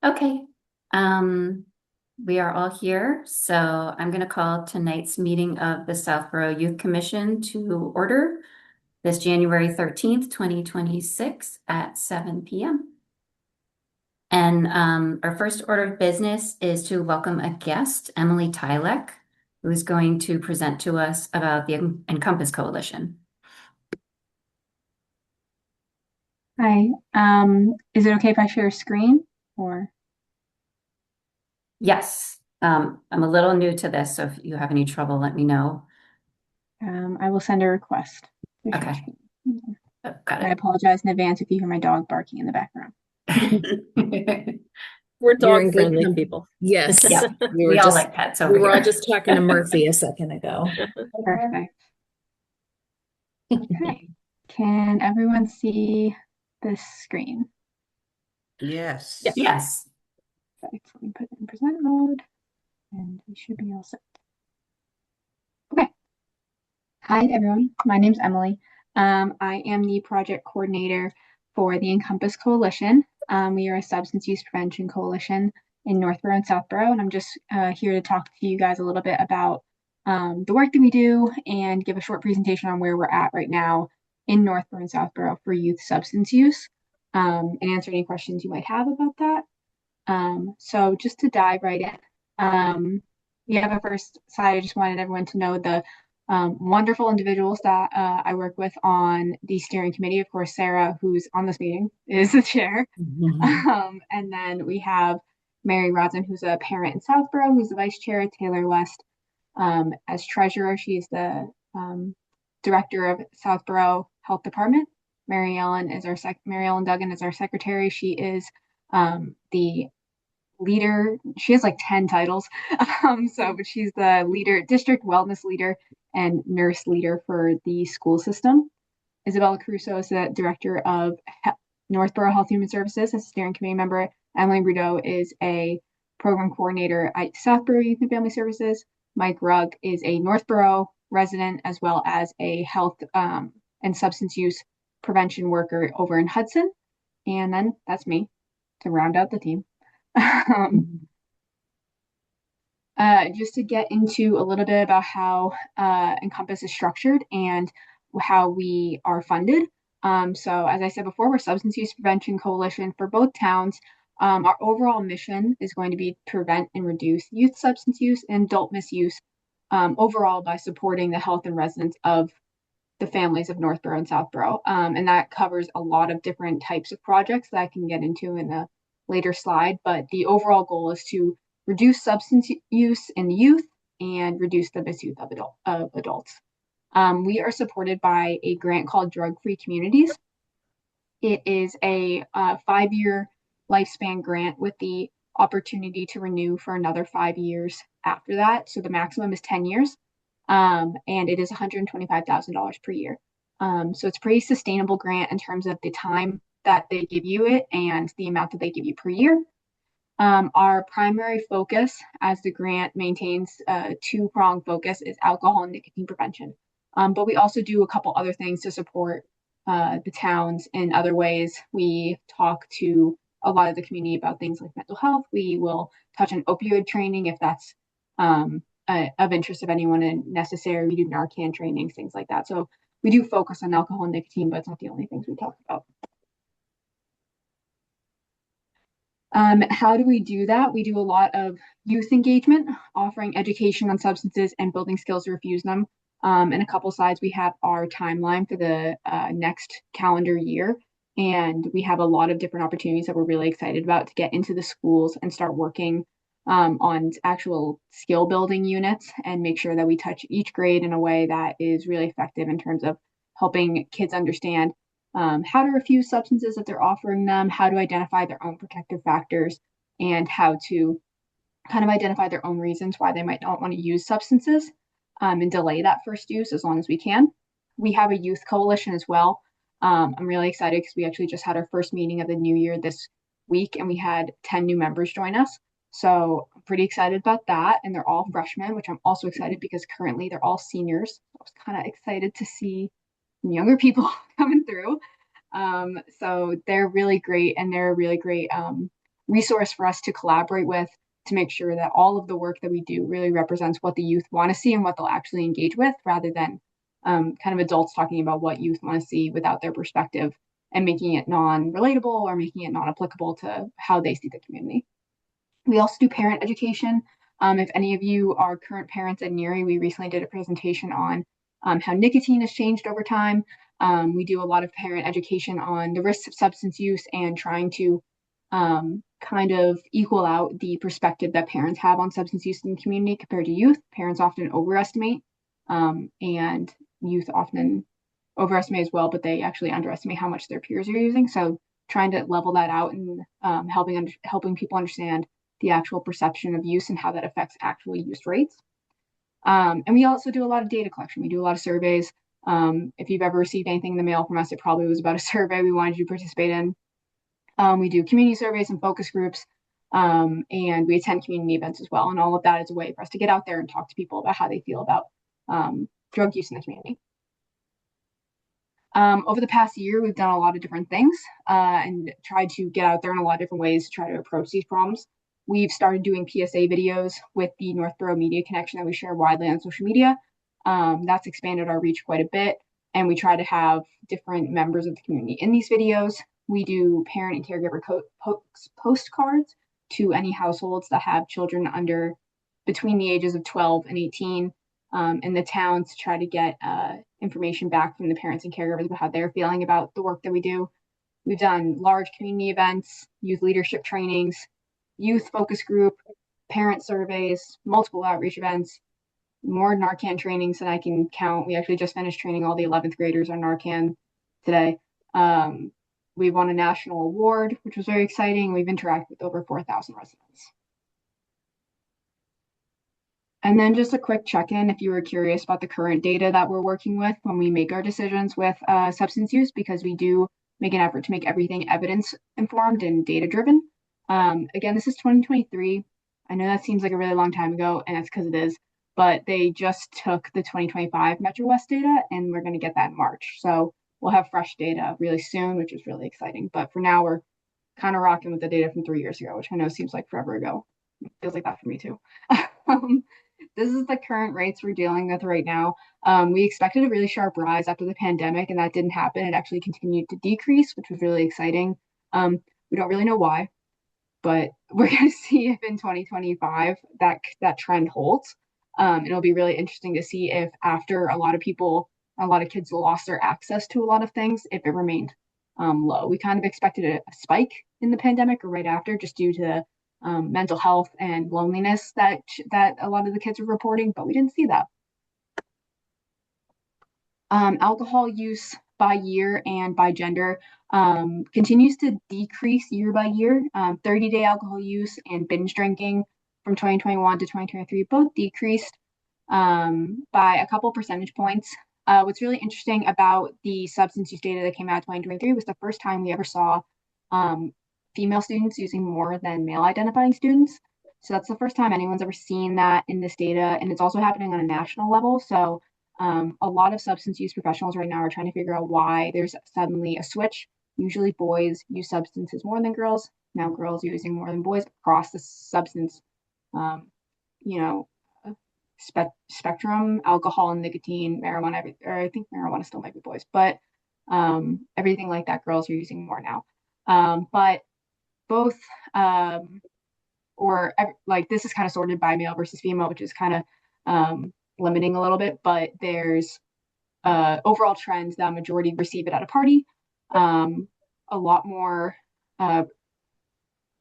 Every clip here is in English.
Okay. Um, we are all here, so I'm going to call tonight's meeting of the Southborough Youth Commission to order this January 13th, 2026 at 7 p.m. And our first order of business is to welcome a guest, Emily Tylek, who's going to present to us about the Encompass Coalition. Hi. Is it okay if I share a screen or Yes, I'm a little new to this, so if you have any trouble, let me know. I will send a request to share Okay, screen. oh, got I it. apologize in advance if you hear my dog barking in the background. We're You're in good dog-friendly company. people. Yes. Yeah, we all like pets over We were all here. just talking to Murphy a second ago. Perfect. Okay. Can everyone see this screen? Yes. Yeah. Yes. Perfect. Let me put it in present mode and we should be all set. Okay. Hi, everyone. My name's Emily. I am the project coordinator for the Encompass Coalition. We are a substance use prevention coalition in Northborough and Southborough, and I'm just here to talk to you guys a little bit about the work that we do and give a short presentation on where we're at right now in Northborough and Southborough for youth substance use, and answer any questions you might have about that. So just to dive right in, we have a first slide. I just wanted everyone to know the wonderful individuals that I work with on the steering committee. Of course, Sarah, who's on this meeting, is the chair. And then we have Mary Rosin, who's a parent in Southborough, who's the vice chair, Taylor West as treasurer. She's the director of Southborough Health Department. Mary Ellen Duggan is our secretary. She is the leader. She has like 10 titles. But she's the leader, district wellness leader and nurse leader for the school system. Isabella Caruso is the director of Northborough Health Human Services as a steering committee member. Emily Brudeau is a program coordinator at Southborough Youth and Family Services. Mike Rugg is a Northborough resident as well as a health and substance use prevention worker over in Hudson. And then that's me to round out the team. Just to get into a little bit about how Encompass is structured and how we are funded. So, as I said before, we're Substance Use Prevention Coalition for both towns. Our overall mission is going to be to prevent and reduce youth substance use and adult misuse overall by supporting the health and residents of the families of Northborough and Southborough. And that covers a lot of different types of projects that I can get into in a later slide. But the overall goal is to reduce substance use in the youth and reduce the misuse of adults. We are supported by a grant called Drug Free Communities. It is a 5-year lifespan grant with the opportunity to renew for another 5 years after that. So the maximum is 10 years, and it is $125,000 per year. So it's a pretty sustainable grant in terms of the time that they give you it and the amount that they give you per year. Our primary focus as the grant maintains a two-pronged focus is alcohol and nicotine prevention. But we also do a couple other things to support the towns in other ways. We talk to a lot of the community about things like mental health. We will touch on opioid training if that's of interest of anyone and necessary. We do Narcan trainings, things like that. So we do focus on alcohol and nicotine, but it's not the only things we talk about. How do we do that? We do a lot of youth engagement, offering education on substances and building skills to refuse them. In a couple slides, we have our timeline for the next calendar year. And we have a lot of different opportunities that we're really excited about to get into the schools and start working on actual skill building units and make sure that we touch each grade in a way that is really effective in terms of helping kids understand how to refuse substances if they're offering them, how to identify their own protective factors, and how to kind of identify their own reasons why they might not want to use substances and delay that first use as long as we can. We have a youth coalition as well. I'm really excited because we actually just had our first meeting of the new year this week and we had 10 new members join us. So I'm pretty excited about that. And they're all freshmen, which I'm also excited because currently they're all seniors. I was kind of excited to see younger people coming through. So they're really great and they're a really great resource for us to collaborate with to make sure that all of the work that we do really represents what the youth want to see and what they'll actually engage with, rather than kind of adults talking about what youth want to see without their perspective and making it non-relatable or making it non-applicable to how they see the community. We also do parent education. If any of you are current parents at NERI, we recently did a presentation on how nicotine has changed over time. We do a lot of parent education on the risks of substance use and trying to kind of equal out the perspective that parents have on substance use in the community compared to youth. Parents often overestimate, and youth often overestimate as well, but they actually underestimate how much their peers are using. So trying to level that out and helping people understand the actual perception of use and how that affects actual use rates. And we also do a lot of data collection. We do a lot of surveys. If you've ever received anything in the mail from us, it probably was about a survey we wanted you to participate in. We do community surveys and focus groups, and we attend community events as well. And all of that is a way for us to get out there and talk to people about how they feel about drug use in the community. Over the past year, we've done a lot of different things and tried to get out there in a lot of different ways to try to approach these problems. We've started doing PSA videos with the Northborough Media Connection that we share widely on social media. That's expanded our reach quite a bit, and we try to have different members of the community in these videos. We do parent and caregiver postcards to any households that have children between the ages of 12 and 18 in the town to try to get information back from the parents and caregivers about how they're feeling about the work that we do. We've done large community events, youth leadership trainings, youth focus group, parent surveys, multiple outreach events, more Narcan trainings than I can count. We actually just finished training all the 11th graders on Narcan today. We won a national award, which was very exciting. We've interacted with over 4,000 residents. And then just a quick check-in if you were curious about the current data that we're working with when we make our decisions with substance use, because we do make an effort to make everything evidence-informed and data-driven. Again, this is 2023. I know that seems like a really long time ago, and that's because it is, but they just took the 2025 Metro West data, and we're going to get that in March. So we'll have fresh data really soon, which is really exciting. But for now, we're kind of rocking with the data from 3 years ago, which I know seems like forever ago. It feels like that for me too. This is the current rates we're dealing with right now. We expected a really sharp rise after the pandemic, and that didn't happen. It actually continued to decrease, which was really exciting. We don't really know why, but we're going to see if in 2025 that trend holds. It'll be really interesting to see if after a lot of kids lost their access to a lot of things, if it remained low. We kind of expected a spike in the pandemic or right after, just due to mental health and loneliness that a lot of the kids were reporting, but we didn't see that. Alcohol use by year and by gender continues to decrease year by year. 30-day alcohol use and binge drinking from 2021 to 2023 both decreased by a couple percentage points. What's really interesting about the substance use data that came out in 2023 was the first time we ever saw female students using more than male identifying students. So that's the first time anyone's ever seen that in this data, and it's also happening on a national level. So a lot of substance use professionals right now are trying to figure out why there's suddenly a switch. Usually boys use substances more than girls. Now girls using more than boys across the substance, spectrum, alcohol and nicotine, marijuana, or I think marijuana still might be boys, but everything like that, girls are using more now. But both, this is kind of sorted by male versus female, which is kind of limiting a little bit, but there's overall trends that majority receive it at a party. A lot more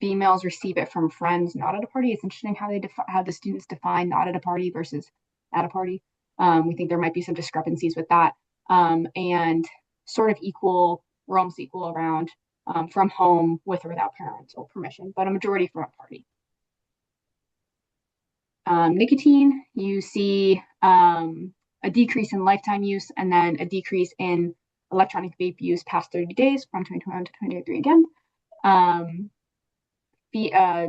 females receive it from friends, not at a party. It's interesting how the students define not at a party versus at a party. We think there might be some discrepancies with that, and sort of we're almost equal around from home with or without parental permission, but a majority from a party. Nicotine, you see a decrease in lifetime use and then a decrease in electronic vape use past 30 days from 2021 to 2023 again.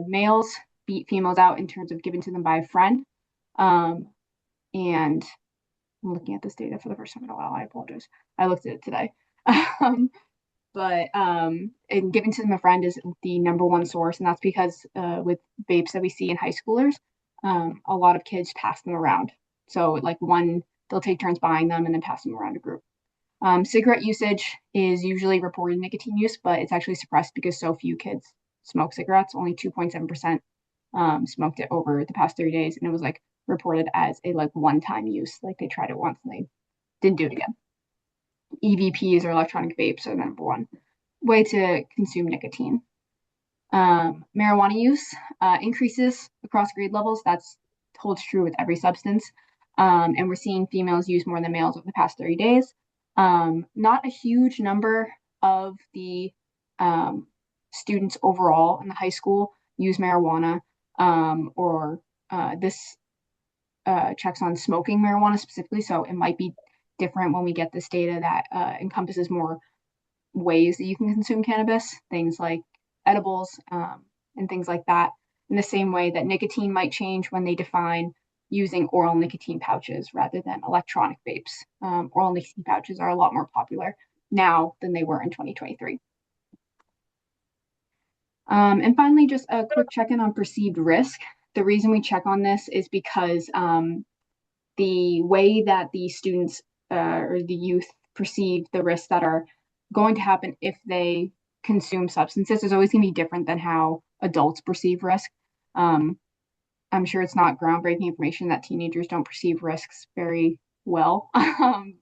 Males beat females out in terms of given to them by a friend. And I'm looking at this data for the first time in a while. I apologize. I looked at it today. but and giving to them a friend is the number one source, and that's because with vapes that we see in high schoolers, a lot of kids pass them around. So like they'll take turns buying them and then pass them around a group. Cigarette usage is usually reported nicotine use, but it's actually suppressed because so few kids smoke cigarettes. Only 2.7% smoked it over the past 30 days, and it was like reported as a like one-time use, like they tried it once and they didn't do it again. EVPs or electronic vapes are the number one way to consume nicotine. Marijuana use increases across grade levels. That's holds true with every substance. And we're seeing females use more than males over the past 30 days. Not a huge number of the students overall in the high school use marijuana, or this checks on smoking marijuana specifically. So it might be different when we get this data that encompasses more ways that you can consume cannabis, things like edibles, and things like that, in the same way that nicotine might change when they define using oral nicotine pouches rather than electronic vapes. Oral nicotine pouches are a lot more popular now than they were in 2023. And finally, just a quick check-in on perceived risk. The reason we check on this is because the way that the students or the youth perceive the risks that are going to happen if they consume substances is always going to be different than how adults perceive risk. I'm sure it's not groundbreaking information that teenagers don't perceive risks very well.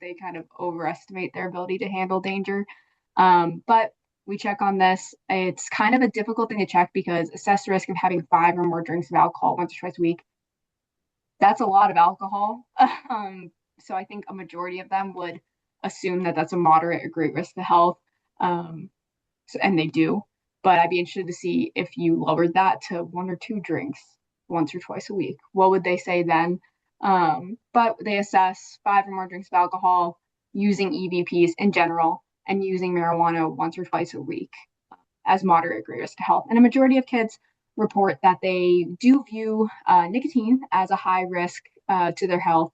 They kind of overestimate their ability to handle danger. But we check on this. It's kind of a difficult thing to check because assess the risk of having 5 or more drinks of alcohol once or twice a week. That's a lot of alcohol. So I think a majority of them would assume that that's a moderate or great risk to health. And they do. But I'd be interested to see if you lowered that to 1 or 2 drinks once or twice a week. What would they say then? But they assess 5 or more drinks of alcohol, using EVPs in general, and using marijuana once or twice a week as moderate or great risk to health. And a majority of kids report that they do view nicotine as a high risk to their health,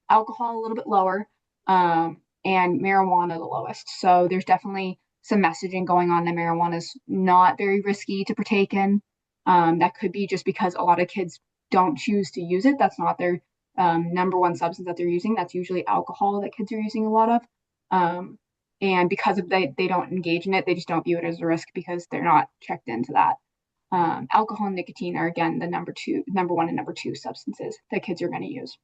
alcohol a little bit lower, and marijuana the lowest. So there's definitely some messaging going on that marijuana is not very risky to partake in. That could be just because a lot of kids don't choose to use it. That's not their number one substance that they're using. That's usually alcohol that kids are using a lot of. And because of they don't engage in it, they just don't view it as a risk because they're not checked into that. Alcohol and nicotine are again the number one and number 2 substances that kids are going to use.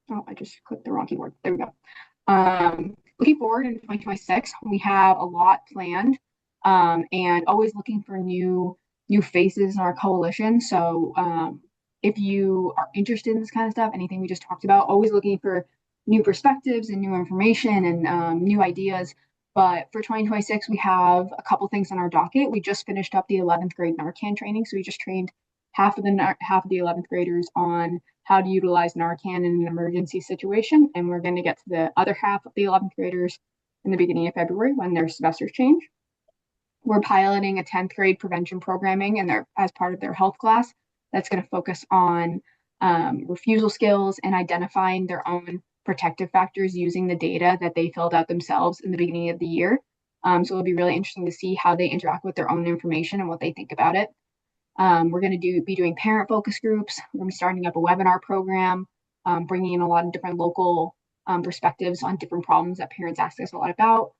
Oh, I just clicked the wrong keyword. There we go. Looking forward in 2026, we have a lot planned, and always looking for new faces in our coalition. So if you are interested in this kind of stuff, anything we just talked about, always looking for new perspectives and new information and new ideas. But for 2026, we have a couple things on our docket. We just finished up the 11th grade Narcan training. So we just trained half of the 11th graders on how to utilize Narcan in an emergency situation. And we're going to get to the other half of the 11th graders in the beginning of February when their semesters change. We're piloting a 10th grade prevention programming and as part of their health class that's going to focus on refusal skills and identifying their own protective factors using the data that they filled out themselves in the beginning of the year. So it'll be really interesting to see how they interact with their own information and what they think about it. We're going to be doing parent focus groups. We're going to be starting up a webinar program, bringing in a lot of different local perspectives on different problems that parents ask us a lot about.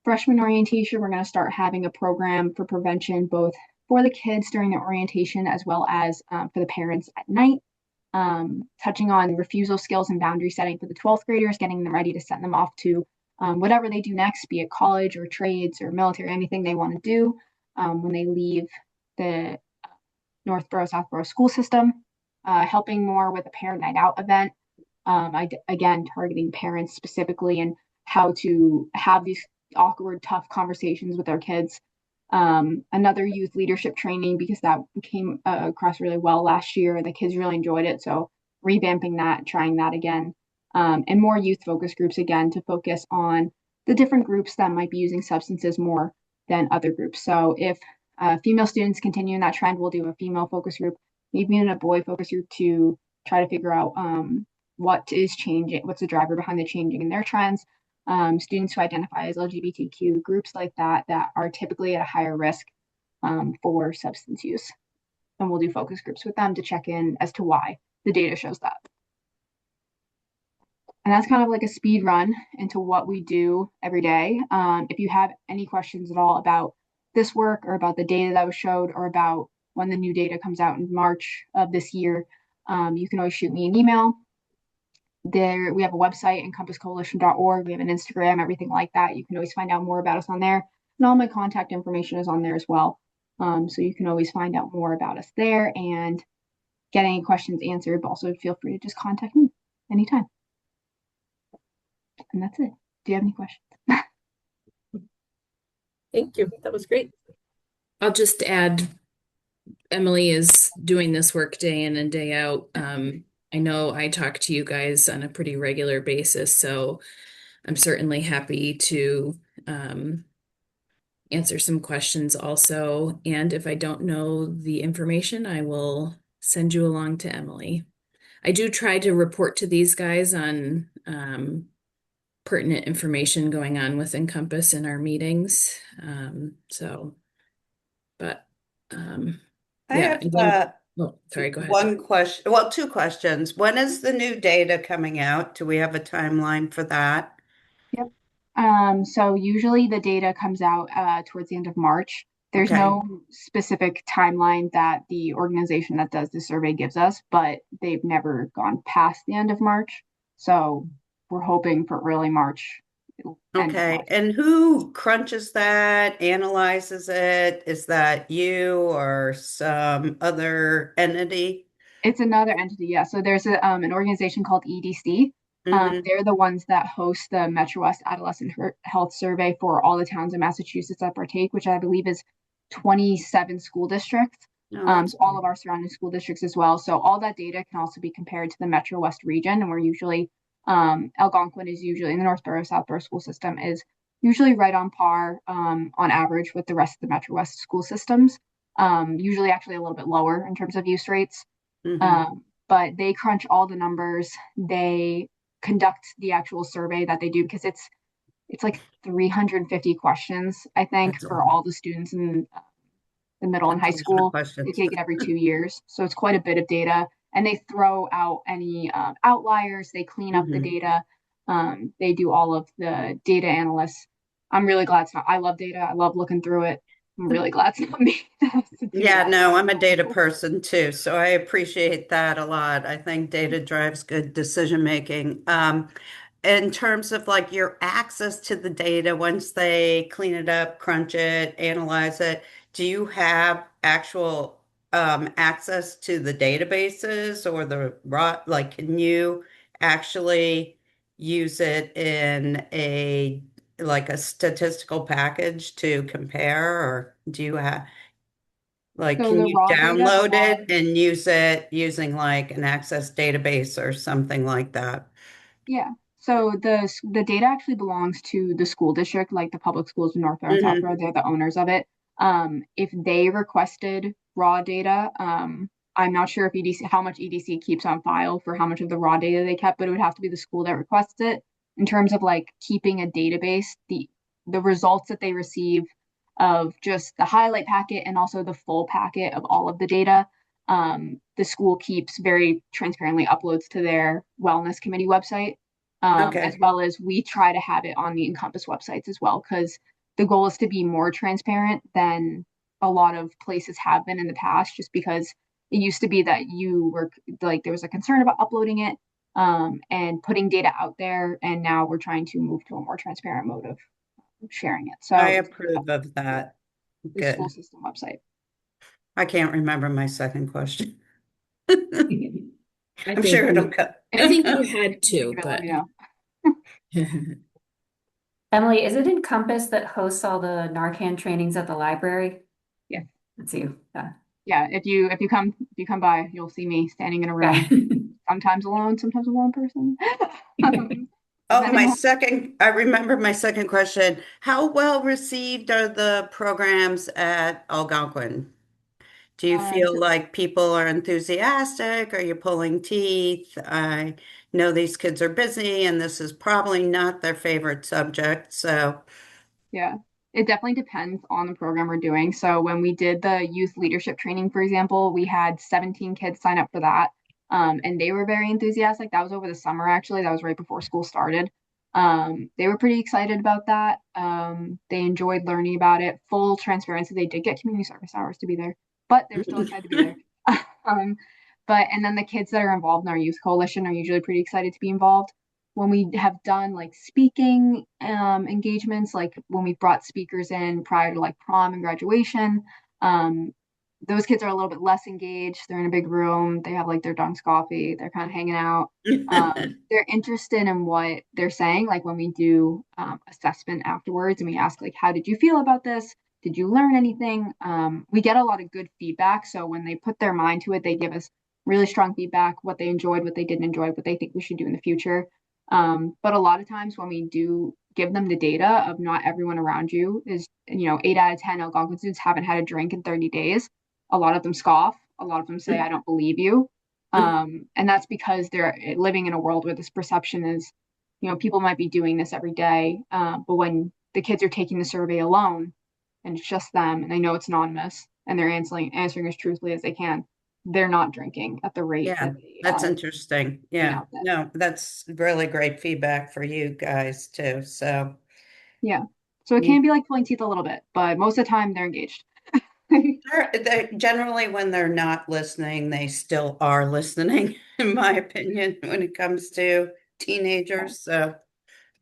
Freshman orientation, we're going to start having a program for prevention, both for the kids during their orientation as well as for the parents at night. Touching on refusal skills and boundary setting for the 12th graders, getting them ready to send them off to whatever they do next, be it college or trades or military, anything they want to do when they leave the Northborough, Southborough school system, helping more with a parent night out event. Again, targeting parents specifically and how to have these awkward, tough conversations with their kids. Another youth leadership training because that came across really well last year. The kids really enjoyed it. So revamping that, trying that again. And more youth focus groups again to focus on the different groups that might be using substances more than other groups. So if female students continue in that trend, we'll do a female focus group, maybe in a boy focus group to try to figure out what is changing, what's the driver behind the changing in their trends. students who identify as LGBTQ, groups like that that are typically at a higher risk for substance use. And we'll do focus groups with them to check in as to why the data shows that. And that's kind of like a speed run into what we do every day. If you have any questions at all about this work or about the data that was showed or about when the new data comes out in March of this year, you can always shoot me an email. There, we have a website, encompasscoalition.org. We have an Instagram, everything like that. You can always find out more about us on there. And all my contact information is on there as well. So you can always find out more about us there and get any questions answered, but also feel free to just contact me anytime. And that's it. Do you have any questions? Thank you. That was great. I'll just add, Emily is doing this work day in and day out. I know I talk to you guys on a pretty regular basis, so I'm certainly happy to answer some questions also. And if I don't know the information, I will send you along to Emily. I do try to report to these guys on pertinent information going on with Encompass in our meetings. But I yeah. have Oh, sorry, go ahead. one question, well, two questions. When is the new data coming out? Do we have a timeline for that? Yep. So usually the data comes out towards the end of March. There's Okay. no specific timeline that the organization that does the survey gives us, but they've never gone past the end of March. So we're hoping for early March, end of Okay. March. And who crunches that, analyzes it? Is that you or some other entity? It's another entity, yeah. So there's an organization called EDC. Hmm. They're the ones that host the Metro West Adolescent Health Survey for all the towns in Massachusetts that partake, which I believe is 27 school districts. Oh, that's So all of our surrounding school districts as well. So all that data can also be compared to the Metro West region, and we're usually Algonquin is usually in the Northborough Southborough school system is usually right on par on average with the rest of the Metro West school systems. Usually actually a little bit lower in terms of use rates. hmm But they crunch all the numbers. They conduct the actual survey that they do because it's like 350 questions, I think, That's a for all the students in the middle and that's high a lot of school. They questions. take it every 2 years, so it's quite a bit of data. And they throw out any outliers. They clean up the Hmm. data. They do all of the data analysts. I'm really glad it's not. I love data. I love looking through it. I'm really glad it's not me that has to do Yeah, that. no, I'm a data person too, so I appreciate that a lot. I think data drives good decision making. In terms of like your access to the data, once they clean it up, crunch it, analyze it, do you have actual access to the databases or the raw, like can you actually use it in a like a statistical package to compare, or do you have like, So can the you raw data download it belongs. and use it using like an Access database or something like that? Yeah. So the data actually belongs to the school district, like the public schools in Northborough and Hmm. Southborough. They're the owners of it. If they requested raw data, I'm not sure if EDC how much EDC keeps on file for how much of the raw data they kept, but it would have to be the school that requests it. In terms of like keeping a database, the results that they receive of just the highlight packet and also the full packet of all of the data the school keeps very transparently uploads to their wellness committee website, as Okay. well as we try to have it on the Encompass websites as well, because the goal is to be more transparent than a lot of places have been in the past, just because it used to be that you were like there was a concern about uploading it and putting data out there, and now we're trying to move to a more transparent mode of sharing it. I So it's approve of that. the school Good. system website. I can't remember my second question. I I'm think sure it'll you, come. If I you think you had think to, of it, let but me know. Emily, is it Encompass that hosts all the Narcan trainings at the library? Yeah. That's you. Yeah. Yeah, if you come by, you'll see me standing in a room, Okay. sometimes alone, sometimes with one person. Oh, Depending on I remember my second question. How well received are the programs at Algonquin? Do you feel so like people are enthusiastic? Are you pulling teeth? know these kids are busy and this is probably not their favorite subject. So, Yeah, it definitely depends on the program we're doing. So when we did the youth leadership training, for example, we had 17 kids sign up for that. And they were very enthusiastic. That was over the summer, actually. That was right before school started. They were pretty excited about that. They enjoyed learning about it. Full transparency, they did get community service hours to be there, but they were still excited to be there. Um, and then the kids that are involved in our youth coalition are usually pretty excited to be involved when we have done like speaking engagements, like when we brought speakers in prior to like prom and graduation, um, those kids are a little bit less engaged. They're in a big room. They have like their Dunk's coffee. They're kind of hanging out. They're interested in what they're saying. Like when we do assessment afterwards and we ask like, how did you feel about this? Did you learn anything? We get a lot of good feedback. So when they put their mind to it, they give us really strong feedback, what they enjoyed, what they didn't enjoy, what they think we should do in the future. But a lot of times when we do give them the data of not everyone around you is, 8 out of 10 Algonquin students haven't had a drink in 30 days. A lot of them scoff. A lot of them say, I don't believe you. And that's because they're living in a world where this perception is, people might be doing this every day. But when the kids are taking the survey alone and it's just them and they know it's anonymous and they're answering as truthfully as they can, they're not drinking at the rate yeah, that they that's interesting. Yeah, announce it. no, that's really great feedback for you guys too. So, Yeah. So it you can be like pulling teeth a little bit, but most of the time they're engaged. generally, when they're not listening, they still are listening, in my opinion, when it comes to Yeah. teenagers. So,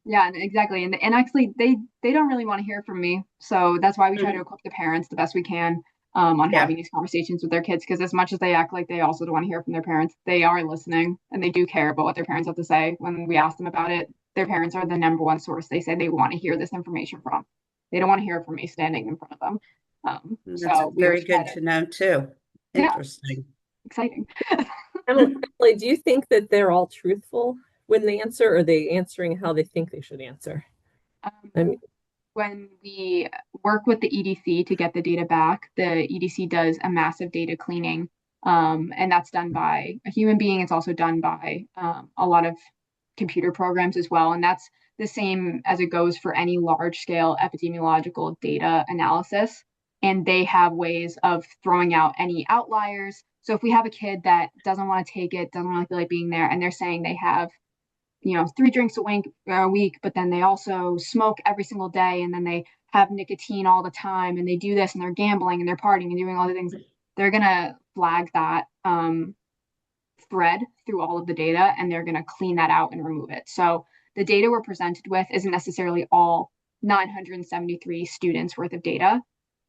Yeah, and exactly. And actually they don't really want to hear from me. So that's why we try to mhm, equip the parents the best we can on yeah, having these conversations with their kids because as much as they act like they also don't want to hear from their parents, they are listening and they do care about what their parents have to say. When we ask them about it, their parents are the number one source they say they want to hear this information from. They don't want to hear it from me standing in front of them. and that's So we very always try good to, to know too. yeah, Interesting. exciting. Emily, do you think that they're all truthful when they answer, or are they answering how they think they should answer? I Um, mean, when we work with the EDC to get the data back, the EDC does a massive data cleaning. And that's done by a human being. It's also done by a lot of computer programs as well. And that's the same as it goes for any large scale epidemiological data analysis. And they have ways of throwing out any outliers. So if we have a kid that doesn't want to take it, doesn't really feel like being there, and they're saying they have 3 drinks a week, but then they also smoke every single day, and then they have nicotine all the time, and they do this, and they're gambling, and they're partying, and doing all the things. They're gonna flag that thread through all of the data, and they're gonna clean that out and remove it. So the data we're presented with isn't necessarily all 973 students worth of data.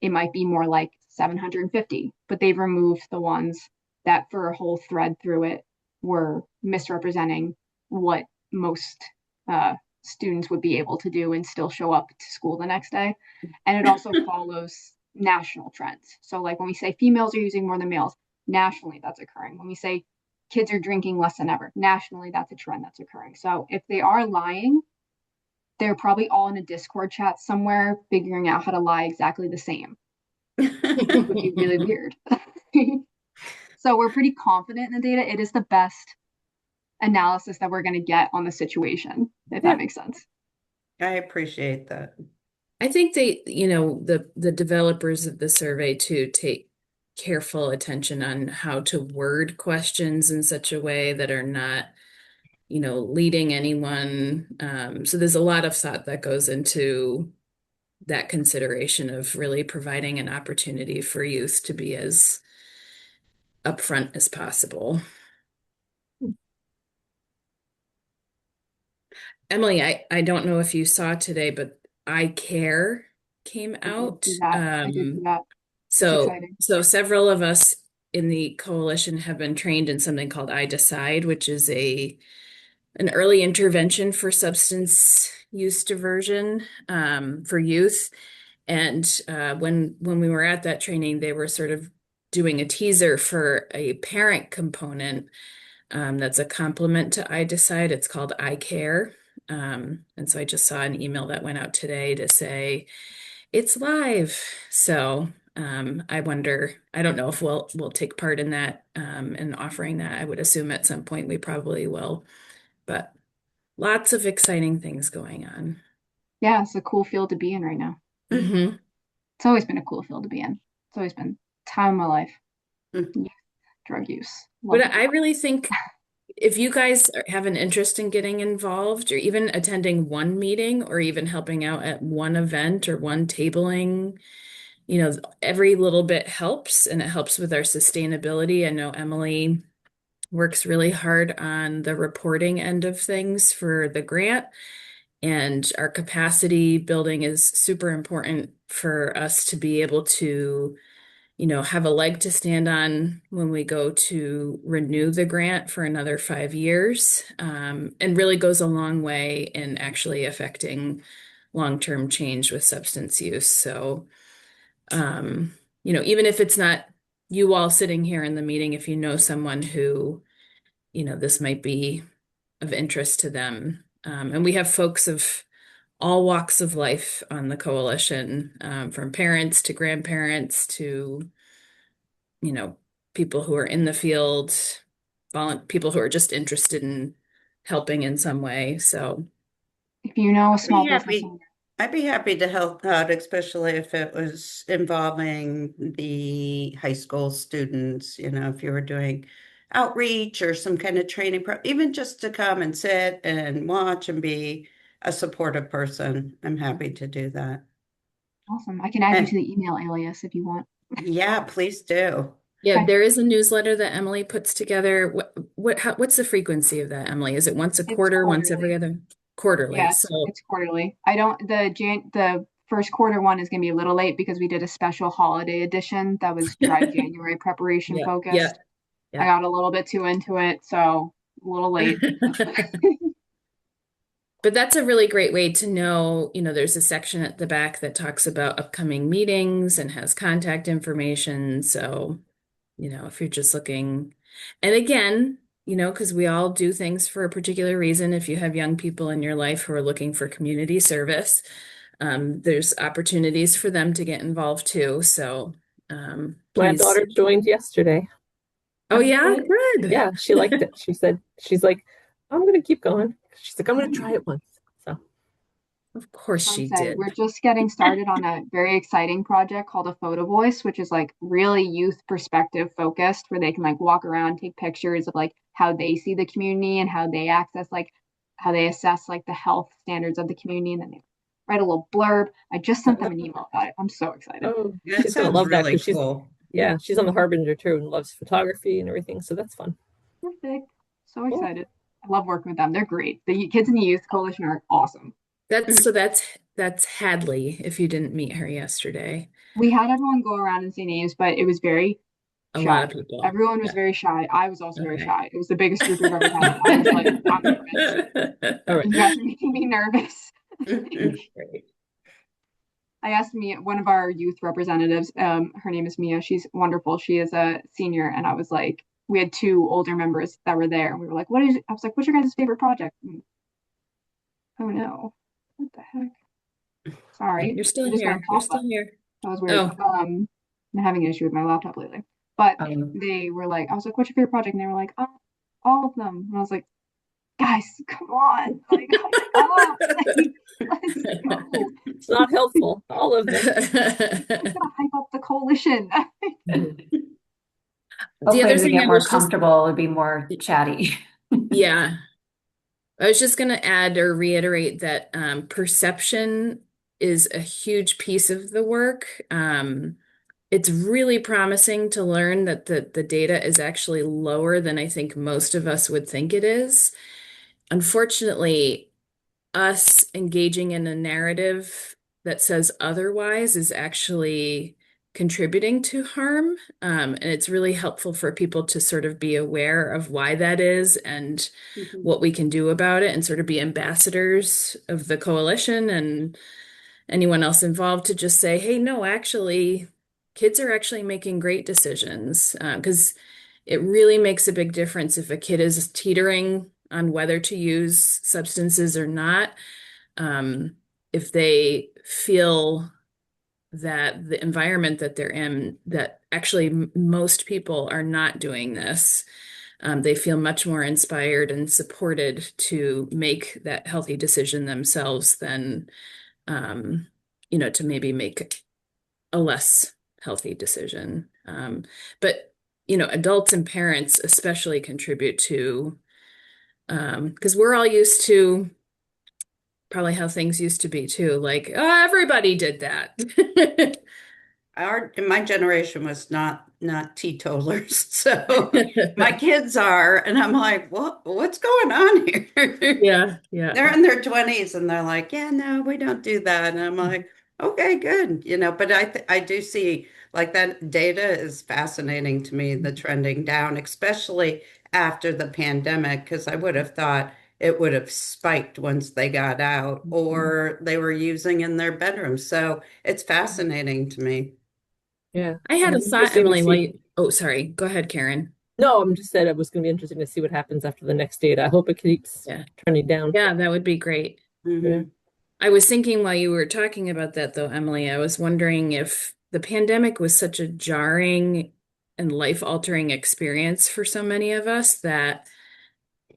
It might be more like 750, but they've removed the ones that for a whole thread through it were misrepresenting what most students would be able to do and still show up to school the next day. And it also follows national trends. So, like when we say females are using more than males, nationally that's occurring. When we say kids are drinking less than ever, nationally that's a trend that's occurring. So, if they are lying, they're probably all in a Discord chat somewhere figuring out how to lie exactly the same, which would be really weird. So, we're pretty confident in the data. It is the best analysis that we're going to get on the situation, if yeah, that makes sense. I appreciate that. I think they, the developers of the survey too take careful attention on how to word questions in such a way that are not, leading anyone. So there's a lot of thought that goes into that consideration of really providing an opportunity for youth to be as upfront as possible. Emily, I don't know if you saw today, but I Care came I did out. see that. I did see that. It's So exciting. so several of us in the coalition have been trained in something called I Decide, which is an early intervention for substance use diversion for youth. And when we were at that training, they were sort of doing a teaser for a parent component that's a complement to I Decide. It's called I Care. And so I just saw an email that went out today to say it's live. So I wonder, I don't know if we'll take part in that and offering that. I would assume at some point we probably will. but lots of exciting things going on. Yeah, it's a cool field to be in right now. Hmm. It's always been a cool field to be in. It's always been time of my life. Youth, drug use. Love But to I talk. really think if you guys have an interest in getting involved or even attending one meeting or even helping out at one event or one tabling, every little bit helps and it helps with our sustainability. I know Emily works really hard on the reporting end of things for the grant, and our capacity building is super important for us to be able to have a leg to stand on when we go to renew the grant for another 5 years, and really goes a long way in actually affecting long-term change with substance use. So, even if it's not you all sitting here in the meeting, if you know someone who, this might be of interest to them. And we have folks of all walks of life on the coalition, from parents to grandparents to you know, people who are in the field, people who are just interested in helping in some way. So, If you know a I'd be small business happy. owner, I'd be happy to help out, especially if it was involving the high school students, if you were doing outreach or some kind of training even just to come and sit and watch and be a supportive person. I'm happy to do that. awesome. I can add you to And the email alias if you want. yeah, please do. yeah, Okay. there is a newsletter that Emily puts together. What's the frequency of that, Emily? Is it once a It's quarter, once every quarterly. other quarterly? Yeah, So, it's quarterly. I don't the first quarter one is gonna be a little late because we did a special holiday edition that was dry January preparation yeah, yeah, focused. I yeah. got a little bit too into it, so a little late. But that's a really great way to know, there's a section at the back that talks about upcoming meetings and has contact information. So, if you're just looking, and again, because we all do things for a particular reason. If you have young people in your life who are looking for community service, there's opportunities for them to get involved too. So, My please. daughter joined yesterday. Oh, yeah, Good. good. Yeah, she liked it. She said, she's like, I'm gonna keep going. She's like, I'm gonna try it once. So Of course Tom she said, we're did. just getting started on a very exciting project called a photo voice, which is like really youth perspective focused, where they can like walk around, take pictures of like how they see the community and how they access like how they assess like the health standards of the community, and then they write a little blurb. I just sent them an email about it. I'm so excited. oh, That she's gonna sounds love that really because cool. she's on the Harbinger too and loves photography and everything. So that's fun. Perfect. So Cool. excited. I love working with them. They're great. The Kids in the Youth Coalition are awesome. That's Hadley, if you didn't meet her yesterday. We had everyone go around and say names, but it was very A lot shy. of people. Everyone was Yeah. very shy. I was also very Okay. shy. It was the biggest group we've ever had. I was like, I'm nervous. All right. You guys are making me nervous. Great. I asked one of our youth representatives, her name is Mia. She's wonderful. She is a senior. And I was like, we had two older members that were there. And we were like, I was like, what's your guys' favorite project? And, oh no. What the heck? Sorry. You're still I just got a here. You're still pop-up. here. That was weird. Oh, I'm having an issue with my laptop lately. But Um, they were like, I was like, what's your favorite project? And they were like, oh, all of them. And I was like, guys, come on. Like, hype up. Like, let's go. It's not helpful. All of them. We gotta hype up the coalition. the hopefully other as we thing get I more was just, comfortable, it'll be more chatty. yeah, I was just going to add or reiterate that perception is a huge piece of the work. It's really promising to learn that the data is actually lower than I think most of us would think it is. Unfortunately, us engaging in a narrative that says otherwise is actually contributing to harm. And it's really helpful for people to sort of be aware of why that is and Mhm. what we can do about it and sort of be ambassadors of the coalition and anyone else involved to just say, hey, no, actually, kids are actually making great decisions. Because it really makes a big difference if a kid is teetering on whether to use substances or not. If they feel that the environment that they're in, that actually most people are not doing this, They feel much more inspired and supported to make that healthy decision themselves than, um, to maybe make a less healthy decision. But, adults and parents especially contribute to, because we're all used to probably how things used to be too. Like, oh, everybody did that. My generation was not teetotalers, so my kids are, and I'm like, what's going on here? Yeah, yeah. They're in their 20s and they're like, yeah, no, we don't do that. And I'm like, okay, good. But I do see like that data is fascinating to me, the trending down, especially after the pandemic, because I would have thought it would have spiked once they got out or they were using in their bedrooms. So it's fascinating to me. Yeah. I had It'll a be thought, interesting to Emily, while see. you, oh, sorry. Go ahead, Karen. No, I'm just said it was going to be interesting to see what happens after the next data. I hope it keeps Yeah. trending down. Yeah, that would be great. Yeah. Hmm. I was thinking while you were talking about that, though, Emily, I was wondering if the pandemic was such a jarring and life-altering experience for so many of us that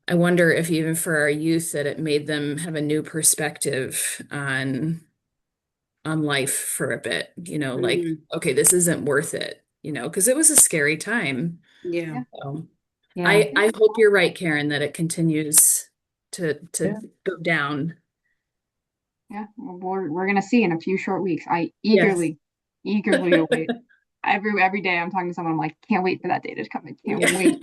I wonder if even for our youth that it made them have a new perspective on life for a bit, like, Hmm. okay, this isn't worth it, because it was a scary time. Yeah. Yeah. So Yeah. I hope you're right, Karen, that it continues to Yeah. go down. Yeah, well, we're gonna see in a few short weeks. I Yes. eagerly await. Every day I'm talking to someone, I'm like, can't wait for that data to come in. Can't Yeah. wait.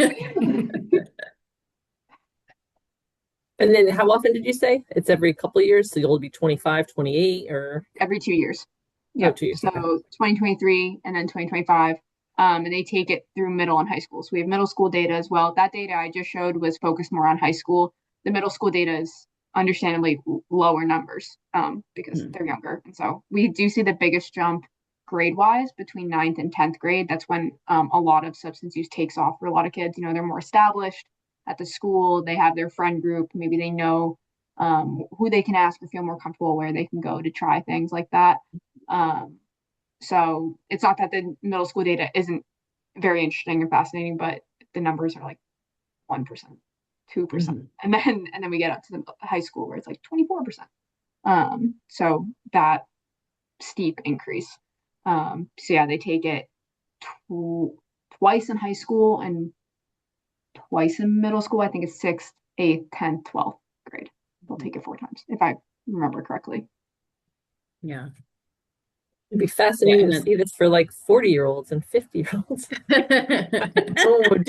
And then how often did you say? It's every couple of years, so you'll be 25, 28, or Every 2 years. oh, Yep. 2 years. So Okay. 2023 and then 2025. And they take it through middle and high school. So we have middle school data as well. That data I just showed was focused more on high school. The middle school data is understandably lower numbers because Mhm. they're younger. And so we do see the biggest jump grade wise between ninth and 10th grade. That's when a lot of substance use takes off for a lot of kids. They're more established at the school. They have their friend group. Maybe they know who they can ask or feel more comfortable where they can go to try things like that. Um, so it's not that the middle school data isn't very interesting and fascinating, but the numbers are like 1%, 2%. Mhm. And then we get up to the high school where it's like 24%. So that steep increase. So yeah, they take it tw twice in high school and twice in middle school. I think it's sixth, eighth, 10th, 12th grade. They'll take it 4 times, if I remember correctly. Yeah. It'd be Yeah, fascinating and to then see this for like 40-year-olds and 50-year-olds.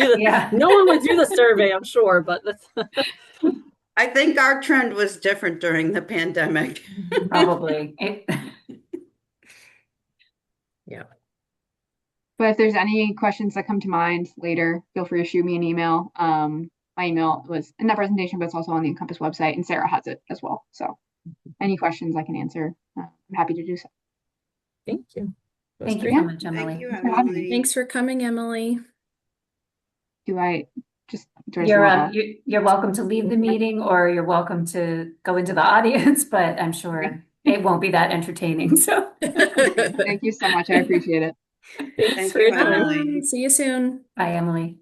Yeah, No one would do the survey, I'm sure, but that's I think our trend was different during the pandemic. probably. yeah. But if there's any questions that come to mind later, feel free to shoot me an email. My email was in that presentation, but it's also on the Encompass website, and Sarah has it as well. So any questions I can answer, I'm happy to do so. thank you. That's Thank you great. so Yeah, much, Thank you, Emily. thanks for having me. Emily. Thanks for coming, Emily. Do I just want You're welcome to leave the meeting or you're welcome to go into the audience, but I'm okay. sure it won't be that entertaining. So Okay. Thank you so much. I appreciate it. Thanks Thank for you, your time. Bye. Emily. See you soon. bye, Emily.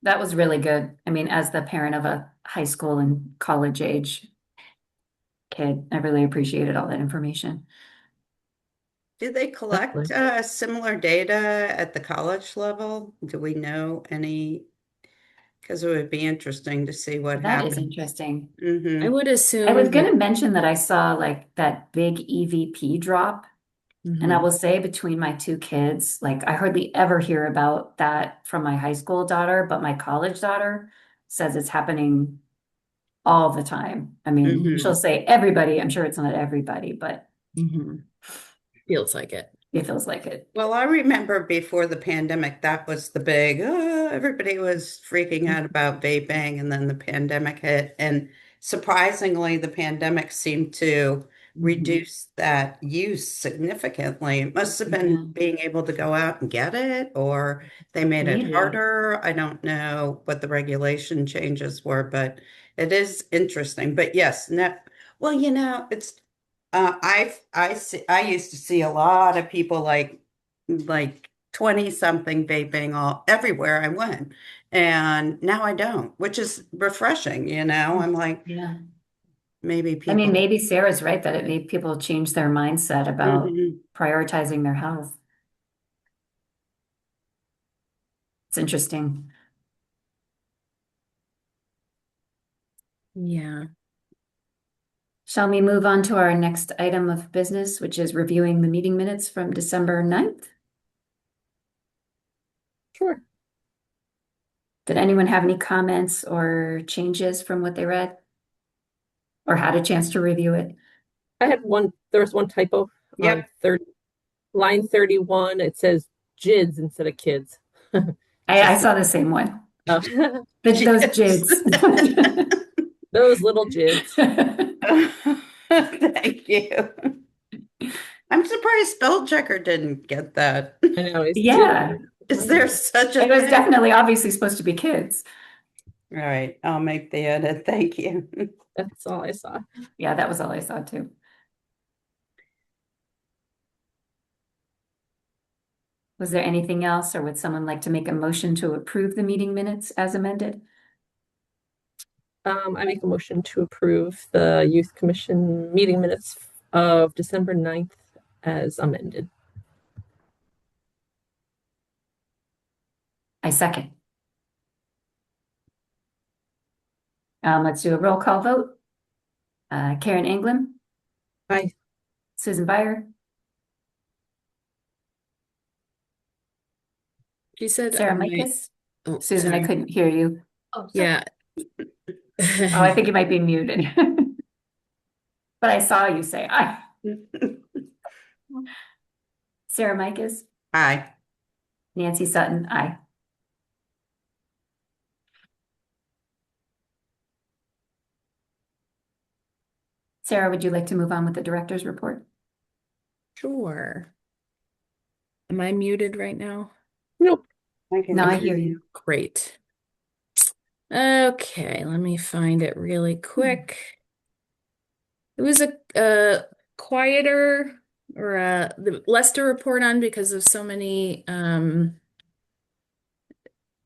That was really good. I mean, as the parent of a high school and college age kid, I really appreciated all that information. Do they collect Definitely. similar data at the college level? Do we know any? Because it would be interesting to see what That is happens. interesting. I Hmm. would I was assume going that. to mention that I saw like that big EVP drop. And I Mhm. will say between my two kids, like I hardly ever hear about that from my high school daughter, but my college daughter says it's happening all the time. I mean, Hmm. she'll say everybody. I'm sure it's not everybody, but Mhm. Feels like it. it feels like it. Well, I remember before the pandemic, that was the big, everybody was freaking out about vaping, and then the pandemic hit. And surprisingly, the pandemic seemed to Mhm. reduce that use significantly. It must have been Yeah, being able to go out and get it, or they made it media. harder. I don't know what the regulation changes were, but it is interesting. But yes, well, it's I used to see a lot of people like 20 something vaping all everywhere I went. And now I don't, which is refreshing, you know. I'm like, Yeah. maybe I mean, people. maybe Sarah's right that it made people change their mindset about Mhm. prioritizing their health. It's interesting. Yeah. Shall we move on to our next item of business, which is reviewing the meeting minutes from December 9th? Sure. Did anyone have any comments or changes from what they read? Or had a chance to review it? There was one typo on Yep. line 31. It says jids instead of kids. I Just saw the same one. Those Yes. jids. those little jids. Thank you. I'm surprised spell checker didn't get that. I know it's Yeah, jid. Is there such a it was thing? definitely obviously supposed to be kids. All right, I'll make the edit. Thank you. That's all I saw. Yeah, that was all I saw too. Was there anything else, or would someone like to make a motion to approve the meeting minutes as amended? I make a motion to approve the Youth Commission meeting minutes of December 9th as amended. I second. Let's do a roll call vote. Karen England, Aye. Susan Byer, She said Sarah my, Mikas. oh, Susan, I sorry. couldn't hear you. Oh, Yeah. Oh, I think you might be muted. But I saw you say aye. Sarah Mikas, Hi. Nancy Sutton, aye. Sarah, would you like to move on with the director's report? Sure. Am I muted right now? Nope. I can No, I hear hear you. you. Great. Okay, let me find it really quick. It was a quieter or less to report on because of so many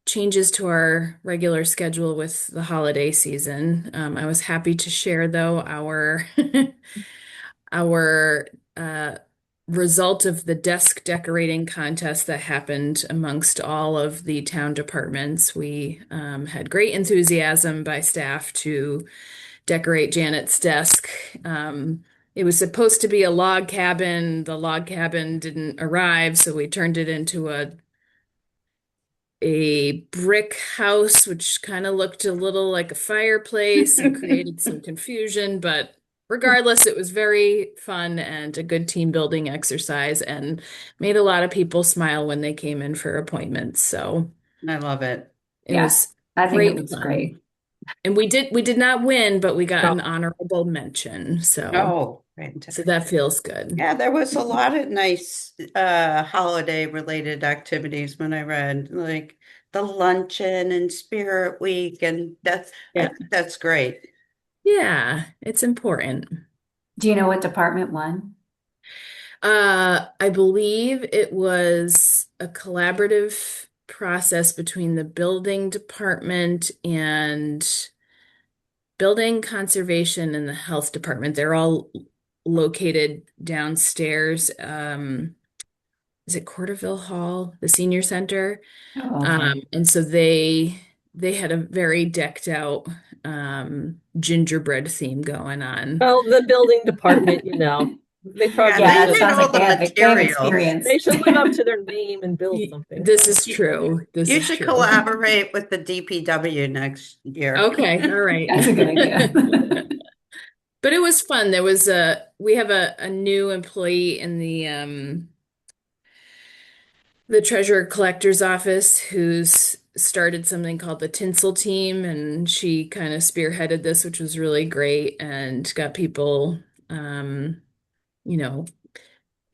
changes to our regular schedule with the holiday season. I was happy to share though our our result of the desk decorating contest that happened amongst all of the town departments. We had great enthusiasm by staff to decorate Janet's desk. It was supposed to be a log cabin. The log cabin didn't arrive, so we turned it into a brick house, which kind of looked a little like a fireplace and created some confusion. But regardless, it was very fun and a good team building exercise and made a lot of people smile when they came in for appointments. So I love it. it Yeah, was I think it great looks fun. great. And we did not win, but we got No. an honorable mention. Oh, So fantastic. that feels good. Yeah, there was a lot of nice holiday related activities when I read, like the luncheon and Spirit Week, and I Yeah. think that's great. Yeah, it's important. Do you know what department won? I believe it was a collaborative process between the building department and building conservation and the health department. They're all located downstairs. Is it Corderville Hall, the senior center? Oh, okay. And so they had a very decked out gingerbread theme going on. Well, the building department, they Yeah, probably they Yeah, it should did sounds all like the they have materials. experience. they should live up to their name and build something. This So is You, true. This you is should true. collaborate with the DPW next year. Okay, all right. That's a good idea. But it was fun. We have a new employee in the treasurer collector's office who's started something called the Tinsel Team, and she kind of spearheaded this, which was really great and got people you know,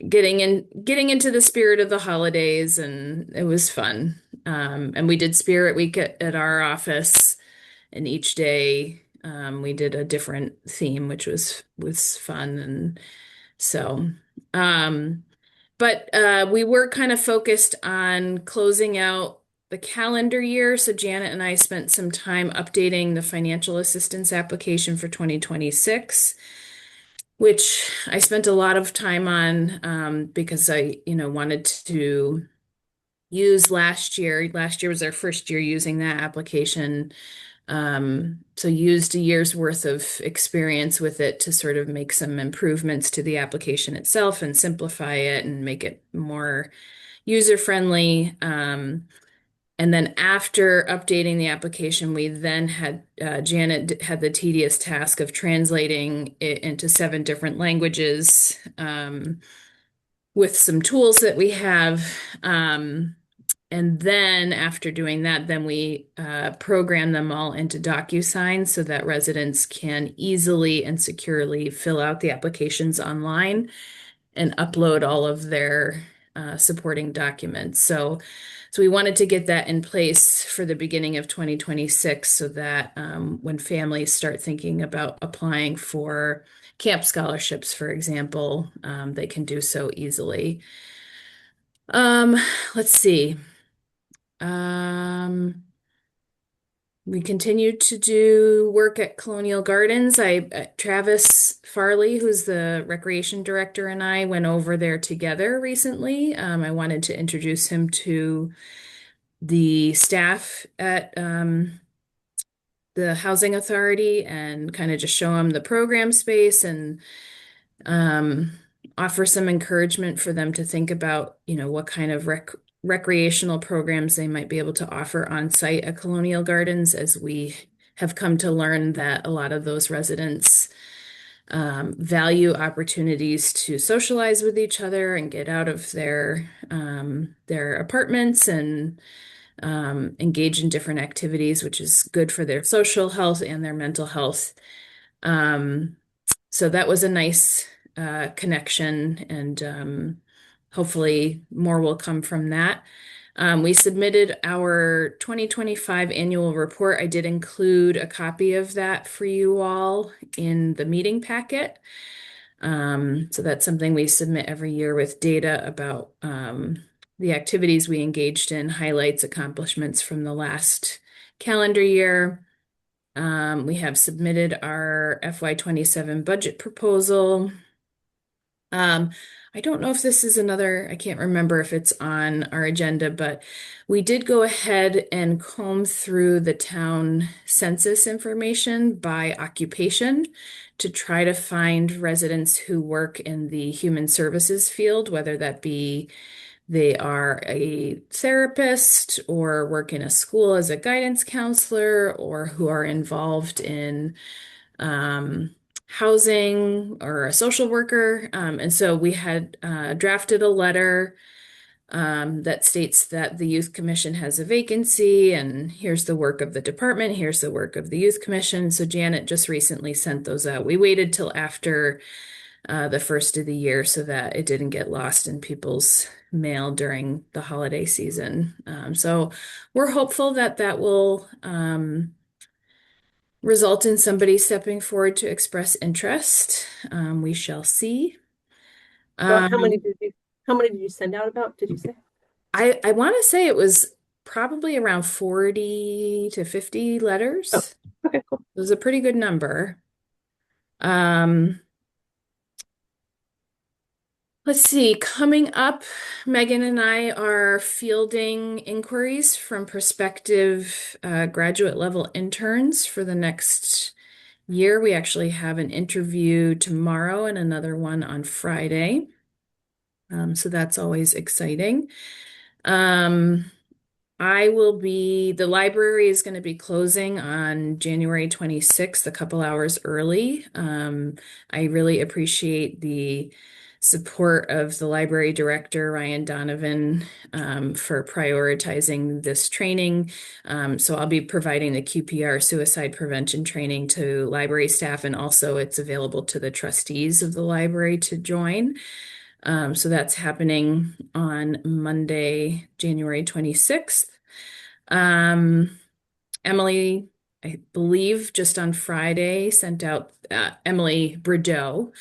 getting into the spirit of the holidays, and it was fun. And we did Spirit Week at our office, and each day We did a different theme, which was fun, and so. Um, but we were kind of focused on closing out the calendar year. So Janet and I spent some time updating the financial assistance application for 2026, which I spent a lot of time on because I, wanted to use last year. Last year was our first year using that application. So used a year's worth of experience with it to sort of make some improvements to the application itself and simplify it and make it more user-friendly. And then after updating the application, we then had Janet had the tedious task of translating it into 7 different languages with some tools that we have. And then after doing that, then we program them all into DocuSign so that residents can easily and securely fill out the applications online and upload all of their supporting documents. So we wanted to get that in place for the beginning of 2026 so that when families start thinking about applying for camp scholarships, for example, they can do so easily. Let's see. We continued to do work at Colonial Gardens. Travis Farley, who's the recreation director, and I went over there together recently. I wanted to introduce him to the staff at the housing authority and kind of just show him the program space and um, offer some encouragement for them to think about, what kind of recreational programs they might be able to offer on site at Colonial Gardens, as we have come to learn that a lot of those residents value opportunities to socialize with each other and get out of their apartments and engage in different activities, which is good for their social health and their mental health. So that was a nice connection, and hopefully more will come from that. We submitted our 2025 annual report. I did include a copy of that for you all in the meeting packet. So that's something we submit every year with data about the activities we engaged in, highlights, accomplishments from the last calendar year. We have submitted our FY27 budget proposal. I don't know if this is I can't remember if it's on our agenda, but we did go ahead and comb through the town census information by occupation to try to find residents who work in the human services field, whether that be they are a therapist or work in a school as a guidance counselor or who are involved in housing or a social worker. And so we had drafted a letter that states that the Youth Commission has a vacancy and here's the work of the department, here's the work of the Youth Commission. So Janet just recently sent those out. We waited till after the first of the year so that it didn't get lost in people's mail during the holiday season. So we're hopeful that that will result in somebody stepping forward to express interest. We shall see. About Um, how many did you send out about, did you say? I want to say it was probably around 40 to 50 Oh, letters. okay, cool. It was a pretty good number. Um, Let's see, coming up, Megan and I are fielding inquiries from prospective graduate level interns for the next year. We actually have an interview tomorrow and another one on Friday. So that's always exciting. Um, the library is going to be closing on January 26th, a couple hours early. I really appreciate the support of the library director, Ryan Donovan, for prioritizing this training. So I'll be providing the QPR suicide prevention training to library staff, and also it's available to the trustees of the library to join. So that's happening on Monday, January 26th. Emily, I believe just on Friday, sent out Emily Brideau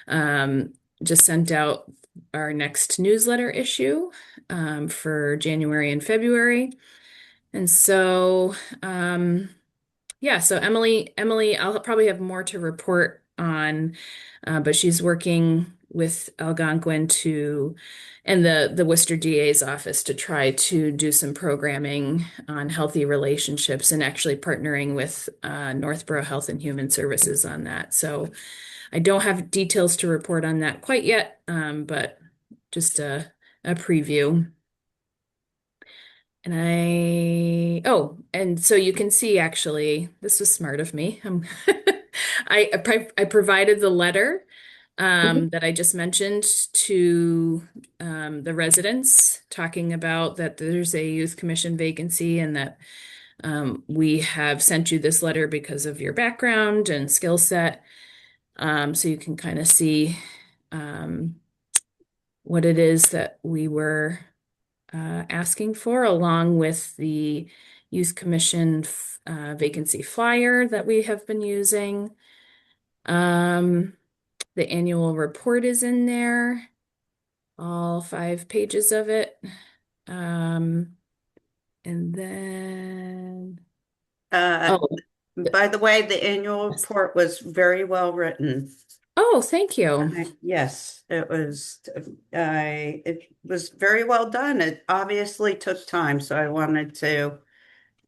um, just sent out our next newsletter issue for January and February. And so, yeah, so Emily, I'll probably have more to report on, but she's working with Algonquin and the Worcester DA's office to try to do some programming on healthy relationships and actually partnering with Northborough Health and Human Services on that. So I don't have details to report on that quite yet, but just a preview. And so you can see actually, this was smart of me. I provided the letter Mhm. that I just mentioned to the residents, talking about that there's a youth commission vacancy and that we have sent you this letter because of your background and skill set. So you can kind of see um, what it is that we were asking for, along with the Youth Commission vacancy flyer that we have been using. Um, the annual report is in there, all 5 pages of it. Um, and then, Uh, oh, by the way, the annual report was very well written. oh, thank you. Yes, it was very well done. It obviously took time, so I wanted to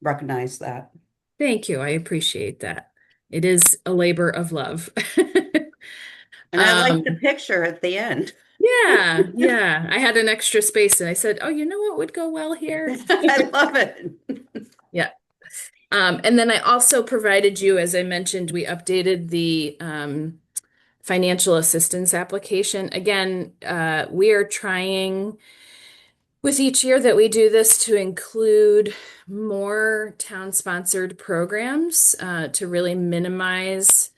recognize that. Thank you. I appreciate that. It is a labor of love. And I like the Um, picture at the end. yeah, yeah. I had an extra space and I said, oh, you know what would go well here? I love it. Yeah. And then I also provided you, as I mentioned, we updated the financial assistance application. Again, we are trying with each year that we do this to include more town-sponsored programs to really minimize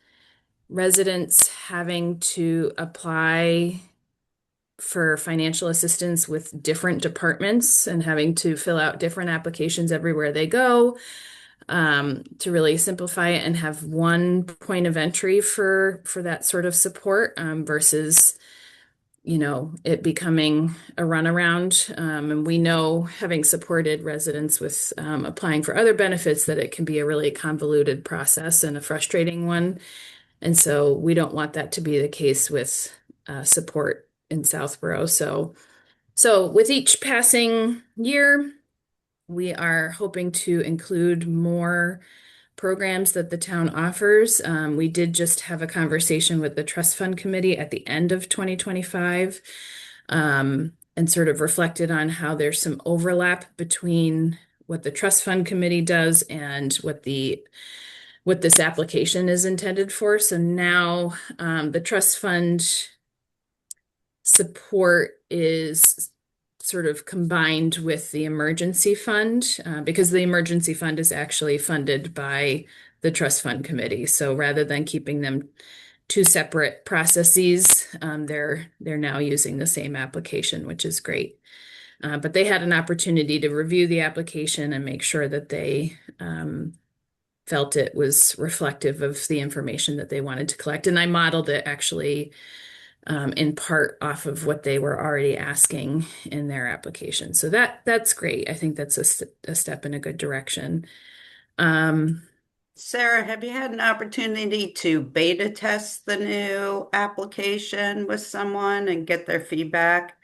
residents having to apply for financial assistance with different departments and having to fill out different applications everywhere they go, to really simplify it and have one point of entry for that sort of support, versus it becoming a runaround. And we know, having supported residents with applying for other benefits, that it can be a really convoluted process and a frustrating one. And so we don't want that to be the case with support in Southborough. So with each passing year, we are hoping to include more programs that the town offers. We did just have a conversation with the trust fund committee at the end of 2025, and sort of reflected on how there's some overlap between what the trust fund committee does and what this application is intended for. So now the trust fund support is sort of combined with the emergency fund, because the emergency fund is actually funded by the trust fund committee. So rather than keeping them two separate processes, they're now using the same application, which is great. But they had an opportunity to review the application and make sure that they felt it was reflective of the information that they wanted to collect. And I modeled it actually in part off of what they were already asking in their application. So that's great. I think that's a step in a good direction. Um, Sarah, have you had an opportunity to beta test the new application with someone and get their feedback?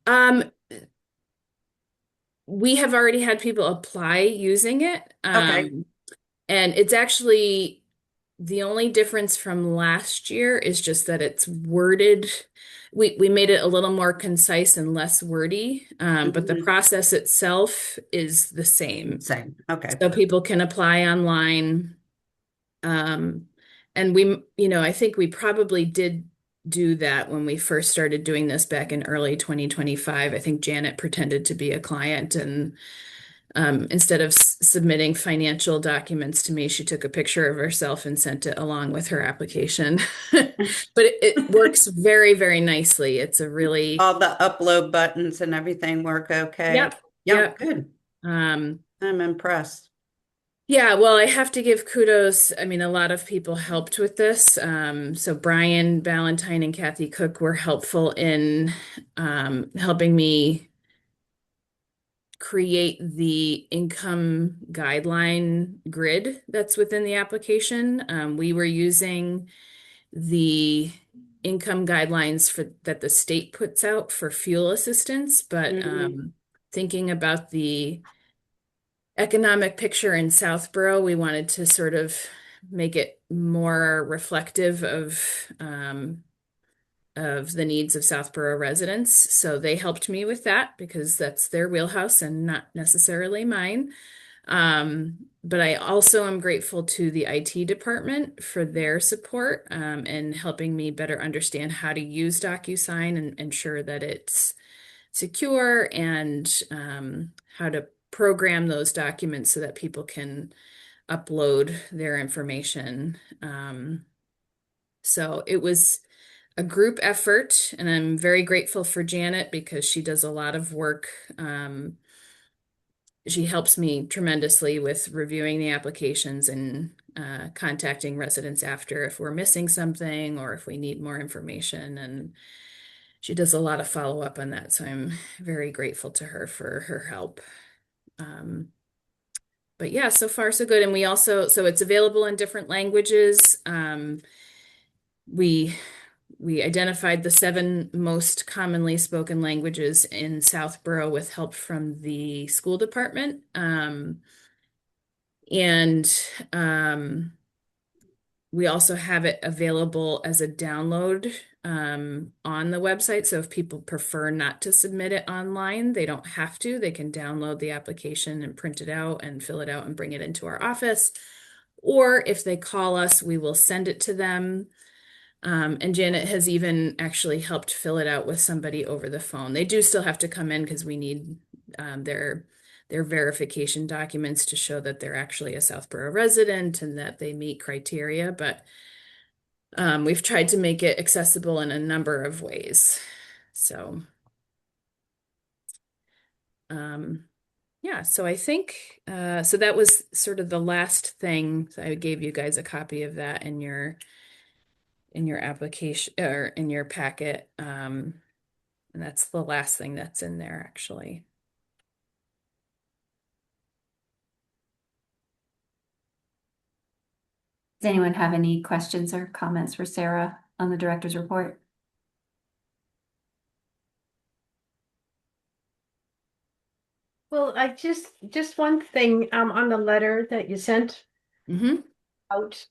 um, we have already had people apply using it. Okay. And it's actually the only difference from last year is just that it's worded. We made it a little more concise and less wordy, but the Mhm. process itself is the same. Same. Okay. So people can apply online. Um, and I think we probably did do that when we first started doing this back in early 2025. I think Janet pretended to be a client, and instead of submitting financial documents to me, she took a picture of herself and sent it along with her application. But it works very, very nicely. It's a really, All the upload buttons and everything work okay? yep, Yep, yep. good. Um, I'm impressed. Yeah, well, I have to give kudos. I mean, a lot of people helped with this. So Brian Ballantyne and Kathy Cook were helpful in helping me create the income guideline grid that's within the application. We were using the income guidelines for that the state puts out for fuel assistance, but thinking about the economic picture in Southborough, we wanted to sort of make it more reflective of the needs of Southborough residents. So they helped me with that because that's their wheelhouse and not necessarily mine. But I also am grateful to the IT department for their support and helping me better understand how to use DocuSign and ensure that it's secure and how to program those documents so that people can upload their information. So it was a group effort, and I'm very grateful for Janet because she does a lot of work. She helps me tremendously with reviewing the applications and contacting residents after if we're missing something or if we need more information. And she does a lot of follow up on that. So I'm very grateful to her for her help. Um, but yeah, so far so good. And we also, so it's available in different languages. We we identified the 7 most commonly spoken languages in Southborough with help from the school department. And we also have it available as a download on the website. So if people prefer not to submit it online, they don't have to. They can download the application and print it out and fill it out and bring it into our office. Or if they call us, we will send it to them. And Janet has even actually helped fill it out with somebody over the phone. They do still have to come in because we need their verification documents to show that they're actually a Southborough resident and that they meet criteria. But we've tried to make it accessible in a number of ways. So yeah, so I think so that was sort of the last thing. So I gave you guys a copy of that in your application or in your packet. And that's the last thing that's in there, actually. Does anyone have any questions or comments for Sarah on the director's report? Well, I just one thing on the letter that you sent Mm-hmm. out.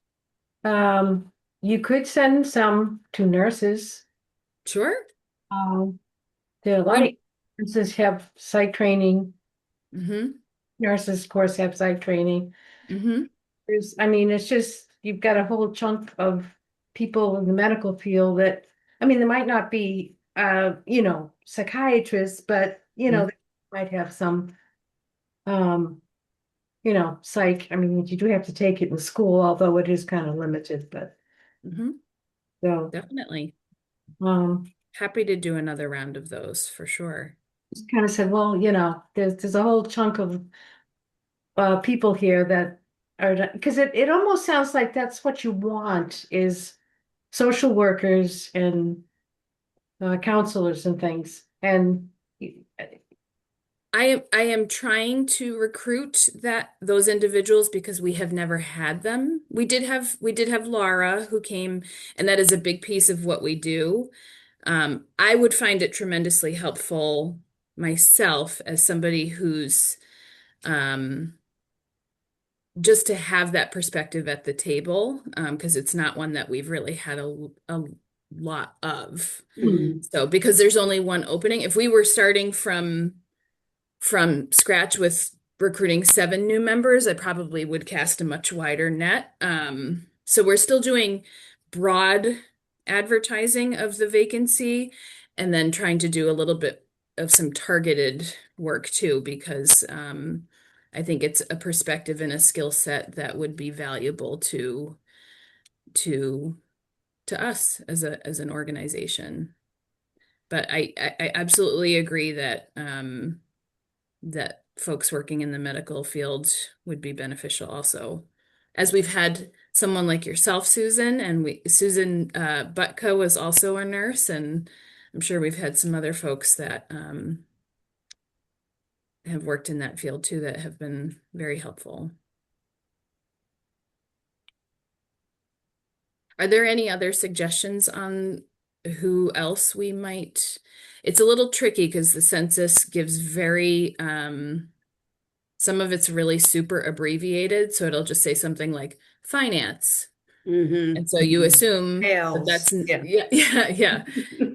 You could send some to nurses. Sure. There are a lot of Right. nurses have site training. Mm-hmm. Nurses, of course, have site training. Mm-hmm. I mean, it's just you've got a whole chunk of people in the medical field that, I mean, there might not be, psychiatrists, but they might have some, um, psych. I mean, you do have to take it in school, although it is kind of limited, but Mm-hmm. so, Definitely. um, Happy to do another round of those for sure. just kind of said, well, there's a whole chunk of people here that are, because it almost sounds like that's what you want is social workers and counselors and things. And I am trying to recruit those individuals because we have never had them. We did have Laura who came, and that is a big piece of what we do. I would find it tremendously helpful myself as somebody who's um, just to have that perspective at the table, because it's not one that we've really had a lot of. So because there's only one opening, if we were starting from scratch with recruiting 7 new members, I probably would cast a much wider net. So we're still doing broad advertising of the vacancy and then trying to do a little bit of some targeted work too, because I think it's a perspective and a skill set that would be valuable to to us as an organization. But I absolutely agree that that folks working in the medical field would be beneficial also. As we've had someone like yourself, Susan, and Susan Butko was also a nurse, and I'm sure we've had some other folks that have worked in that field too that have been very helpful. Are there any other suggestions on who else we might? It's a little tricky because the census gives very, some of it's really super abbreviated. So it'll just say something like finance. Mm-hmm. And so you assume that Tails. that's, Yeah. yeah.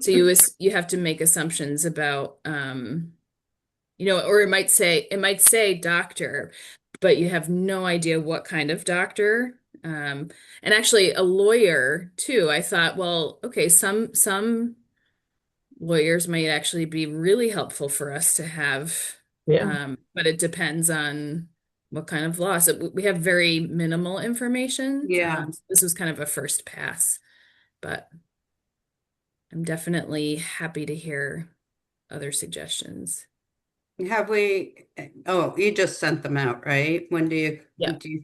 So you have to make assumptions about, or it might say doctor, but you have no idea what kind of doctor. And actually a lawyer too. I thought, well, okay, some lawyers might actually be really helpful for us to have. Yeah. But it depends on what kind of law. So we have very minimal information. Yeah. So this was kind of a first pass, but I'm definitely happy to hear other suggestions. Have we, oh, you just sent them out, right? When Yeah. do you,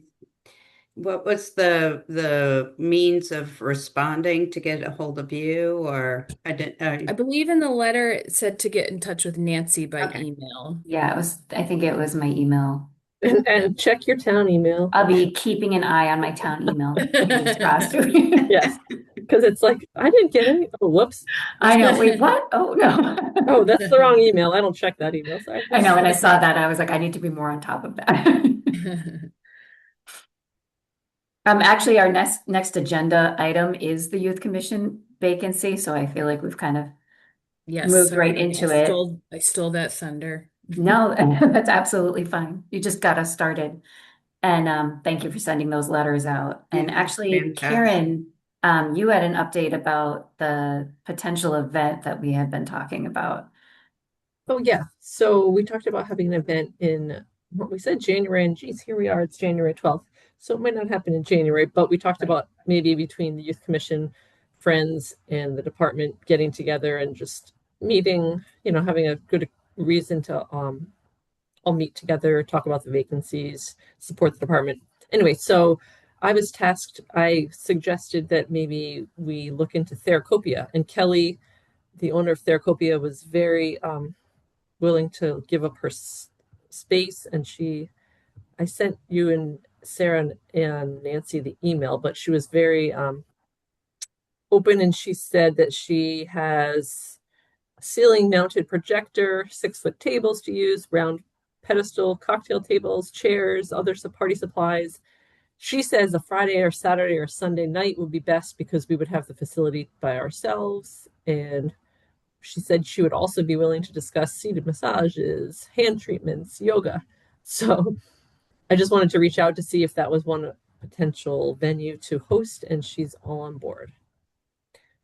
what was the means of responding to get a hold of you, or I didn't, I believe in the letter it said to get in touch with Nancy by okay. email. Yeah, I think it was my email. And Yeah. check your town email. I'll be keeping an eye on my town email. Fingers crossed. Yes. Because it's like, I didn't get any. Oh, whoops. I know. Wait, what? Oh, no. Oh, that's the wrong email. I don't check that email. Sorry. I know. When I saw that, I was like, I need to be more on top of that. Actually, our next agenda item is the Youth Commission vacancy, so I feel like we've kind of Yes, moved sorry, right into it. I stole that thunder. No, that's absolutely fine. You just got us started. And thank you for sending those letters out. And Yeah, actually, fantastic. Karen, you had an update about the potential event that we had been talking about. Oh, yeah. So we talked about having an event in what we said January, and geez, here we are. It's January 12th. So it might not happen in January, but we talked about maybe between the Youth Commission friends and the department getting together and just meeting, having a good reason to all meet together, talk about the vacancies, support the department. Anyway, so I suggested that maybe we look into Theracopia, and Kelly, the owner of Theracopia, was very willing to give up her space. And I sent you and Sarah and Nancy the email, but she was very open, and she said that she has a ceiling mounted projector, 6-foot tables to use, round pedestal, cocktail tables, chairs, other party supplies. She says a Friday or Saturday or Sunday night would be best because we would have the facility by ourselves. And she said she would also be willing to discuss seated massages, hand treatments, yoga. So I just wanted to reach out to see if that was one potential venue to host, and she's all on board.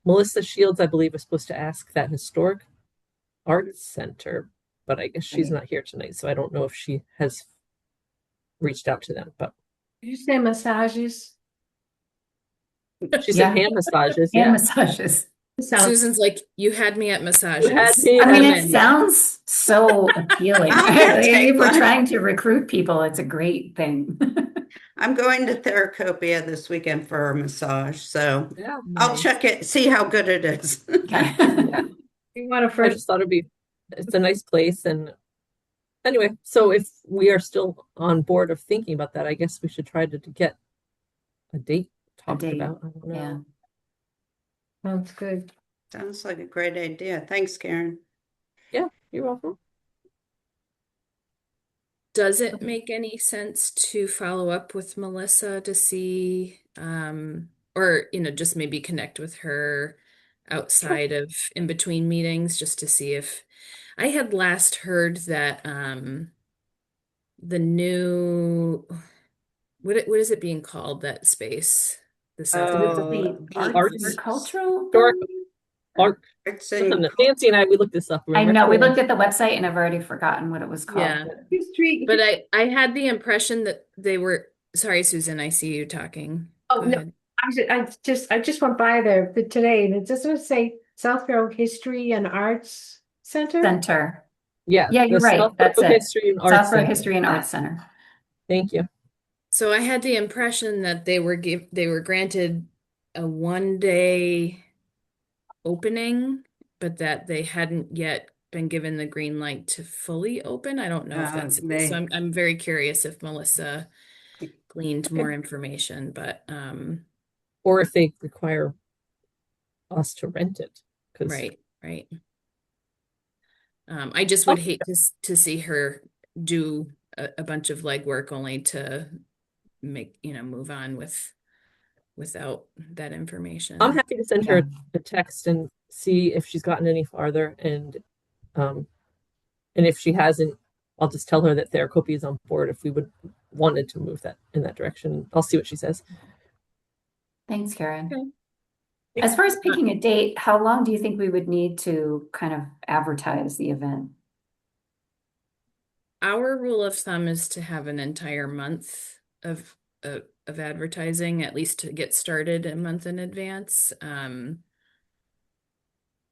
Melissa Shields, I believe, was supposed to ask that historic arts center, but I guess she's not here tonight, so I don't know if she has reached out to them. But Did you say massages? she said hand massages. Hand Yeah. massages. Susan's like, you had me at massages. I mean, it sounds so appealing. If we're that. trying to recruit people, it's a great thing. I'm going to Theracopia this weekend for a massage, so Yeah. I'll Nice. check it, see how good it is. Okay. You want to I first? just thought it's a nice place. And anyway, so if we are still on board of thinking about that, I guess we should try to get a date talked date, about. I don't know. Yeah. Sounds good. Sounds like a great idea. Thanks, Karen. Yeah, you're welcome. Does it make any sense to follow up with Melissa to see, or, just maybe connect with her outside of in between meetings just to see if I had last heard that the new what is it being called, that space? The Southborough. Oh, The arts. agricultural Historic building? art. it's in, Nancy and I, we looked this up. I know, we looked at the website and I've already forgotten what it was called. Yeah. History. But I had the impression that they were, sorry, Susan, I see you talking. Oh, Go no. ahead. I just went by there today, and it doesn't say Southborough History and Arts Center. Center. Yeah, Yeah, you're the right. That's Southborough it. History and Arts Southborough Center. History and Arts Center. Thank you. So I had the impression that they were granted a 1 day opening, but that they hadn't yet been given the green light to fully open. I don't know if that's it. So I'm very curious if Melissa gleaned Okay. more information, but Or if they require us to rent it, because right, right. I just would hate to see her do a bunch of legwork only to make, move on without that I'm information. happy to send Yeah. her a text and see if she's gotten any farther, and if she hasn't, I'll just tell her that Theracopy is on board if we would wanted to move that in that direction. I'll see what she says. Thanks, Karen. Okay. As far as picking a date, how long do you think we would need to kind of advertise the event? Our rule of thumb is to have an entire month of advertising, at least to get started a month in advance. And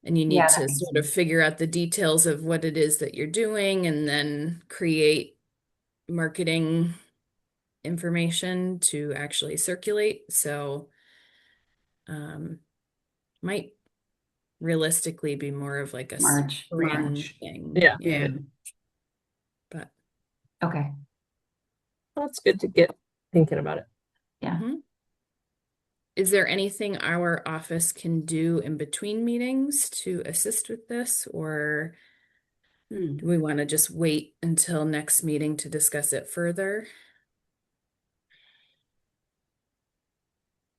you need Yeah, that to makes sort of sense. figure out the details of what it is that you're doing and then create marketing information to actually circulate. So might realistically be more of like a March. spring March. thing. Yeah. Yeah. Yeah. But Okay. Well, it's good to get thinking about it. Yeah. mhm. Is there anything our office can do in between meetings to assist with this, or do we want to just wait until next meeting to discuss it further?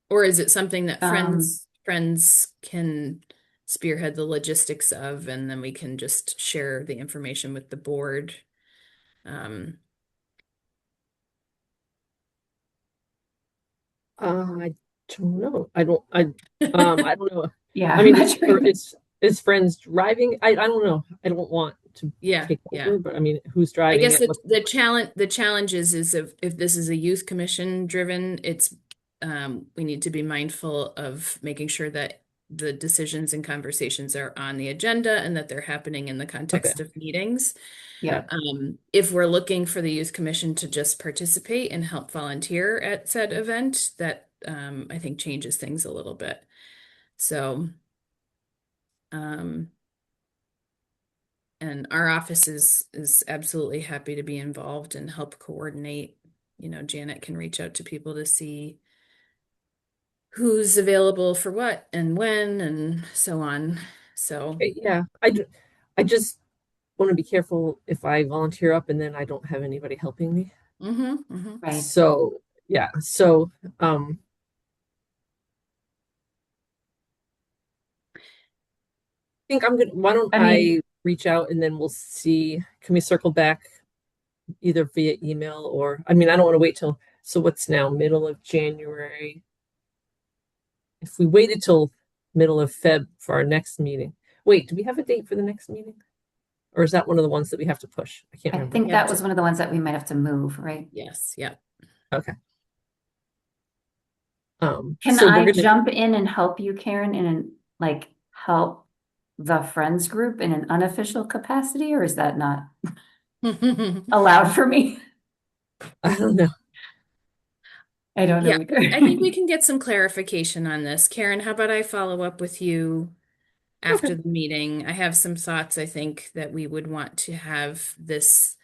Or is it something that Um, friends can spearhead the logistics of, and then we can just share the information with the board? I don't know. I don't know. yeah, I I'm mean, not sure. is friends driving? I don't know. I don't want to Yeah, take yeah. over, but I mean, who's I driving guess it? the challenge is if this is a youth commission driven, it's we need to be mindful of making sure that the decisions and conversations are on the agenda and that they're happening in the Okay. context of meetings. Yeah. If we're looking for the youth commission to just participate and help volunteer at said event, that I think changes things a little bit. So and our office is absolutely happy to be involved and help coordinate. Janet can reach out to people to see who's available for what and when and so on. So, Yeah. I just want to be careful if I volunteer up and then I don't have anybody helping me. mhm. Right. So yeah. So I think I'm gonna. Why don't I mean, I reach out and then we'll see? Can we circle back either via email or? I mean, I don't want to wait till. So what's now? Middle of January. If we waited till middle of Feb for our next meeting. Wait, do we have a date for the next meeting? Or is that one of the ones that we have to push? I can't I remember. think Yeah. that was one of the ones that we might have to move, right? Yes, yeah. Okay. Can So I we're gonna. jump in and help you, Karen, and like help the friends group in an unofficial capacity, or is that not allowed for me? I don't know. I don't know Yeah, either. I think we can get some clarification on this. Karen, how about I follow up with you Okay. after the meeting? I have some thoughts, I think, that we would want to have this.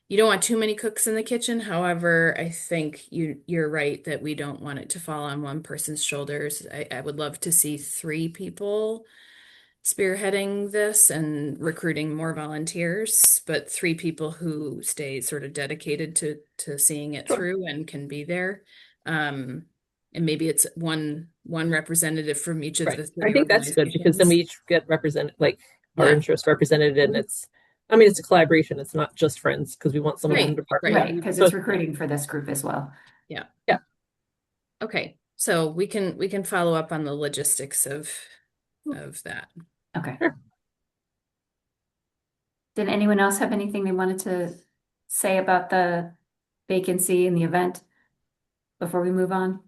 You don't want too many cooks in the kitchen. However, I think you're right that we don't want it to fall on one person's shoulders. I would love to see 3 people spearheading this and recruiting more volunteers, but 3 people who stay sort of dedicated to seeing it Sure. through and can be there. And maybe it's one representative from each of Right. the I three think that's good because then we organizations. each get represented, like our Yeah. interests represented, and I mean, it's a collaboration. It's not just friends because we want someone from Right, the department. Right, because it's recruiting for this group as well. Yeah. Yeah. Okay. So we can follow up on the logistics of that. Okay. Sure. Did anyone else have anything they wanted to say about the vacancy in the event before we move on?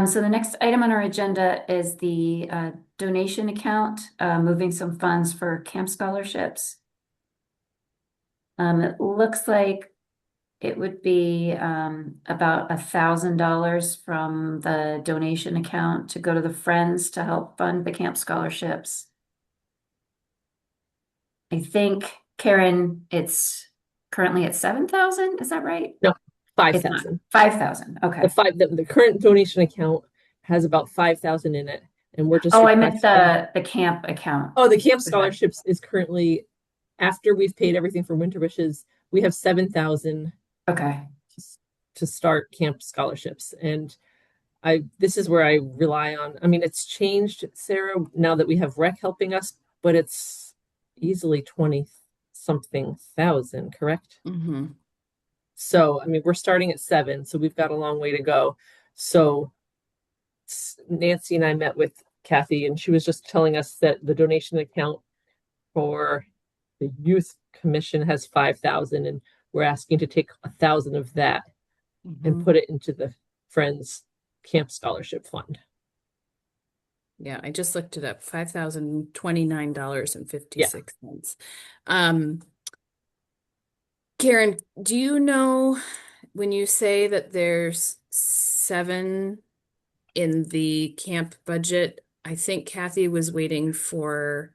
So the next item on our agenda is the donation account, moving some funds for camp scholarships. It looks like it would be about $1,000 from the donation account to go to the Friends to help fund the camp scholarships. I think, Karen, it's currently at 7,000, is that right? No, It's not 5,000. 5,000, okay. The current donation account has about 5,000 in it, and we're just Oh, I meant requesting. the camp account. Oh, the camp scholarships is currently, after we've paid everything for Winter Wishes, we have 7,000 Okay, to start camp scholarships. And this is where I rely on. I mean, it's changed, Sarah, now that we have rec helping us, but it's easily 20 something thousand, correct? Mm-hmm. So, I mean, we're starting at 7, so we've got a long way to go. So, Nancy and I met with Kathy, and she was just telling us that the donation account for the youth commission has 5,000, and we're asking to take 1,000 of that and put it into the Friends Camp Scholarship Fund. Yeah, I just looked it up, $5,029.56. Karen, do you know when you say that there's 7 in the camp budget? I think Kathy was waiting for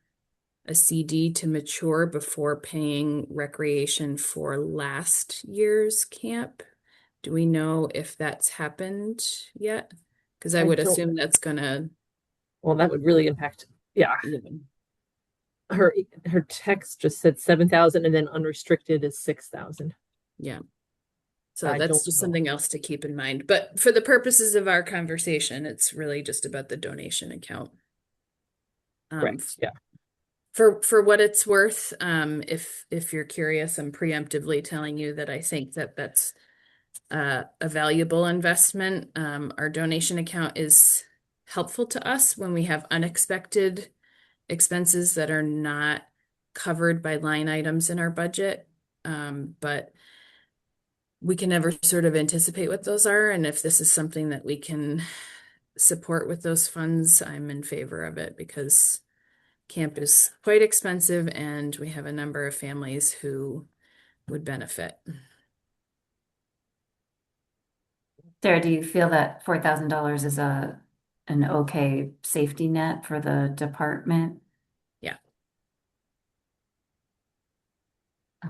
a CD to mature before paying recreation for last year's camp. Do we know if that's happened yet? Because I would assume that's gonna, Well, that would really impact. Yeah, her text just said 7,000, and then unrestricted is 6,000. yeah. So I that's don't just know. something else to keep in mind. But for the purposes of our conversation, it's really just about the donation account. Correct. Yeah. For what it's worth, if you're curious, I'm preemptively telling you that I think that that's a valuable investment. Our donation account is helpful to us when we have unexpected expenses that are not covered by line items in our budget. But we can never sort of anticipate what those are. And if this is something that we can support with those funds, I'm in favor of it because camp is quite expensive and we have a number of families who would benefit. Sarah, do you feel that $4,000 is an okay safety net for the department? Yeah.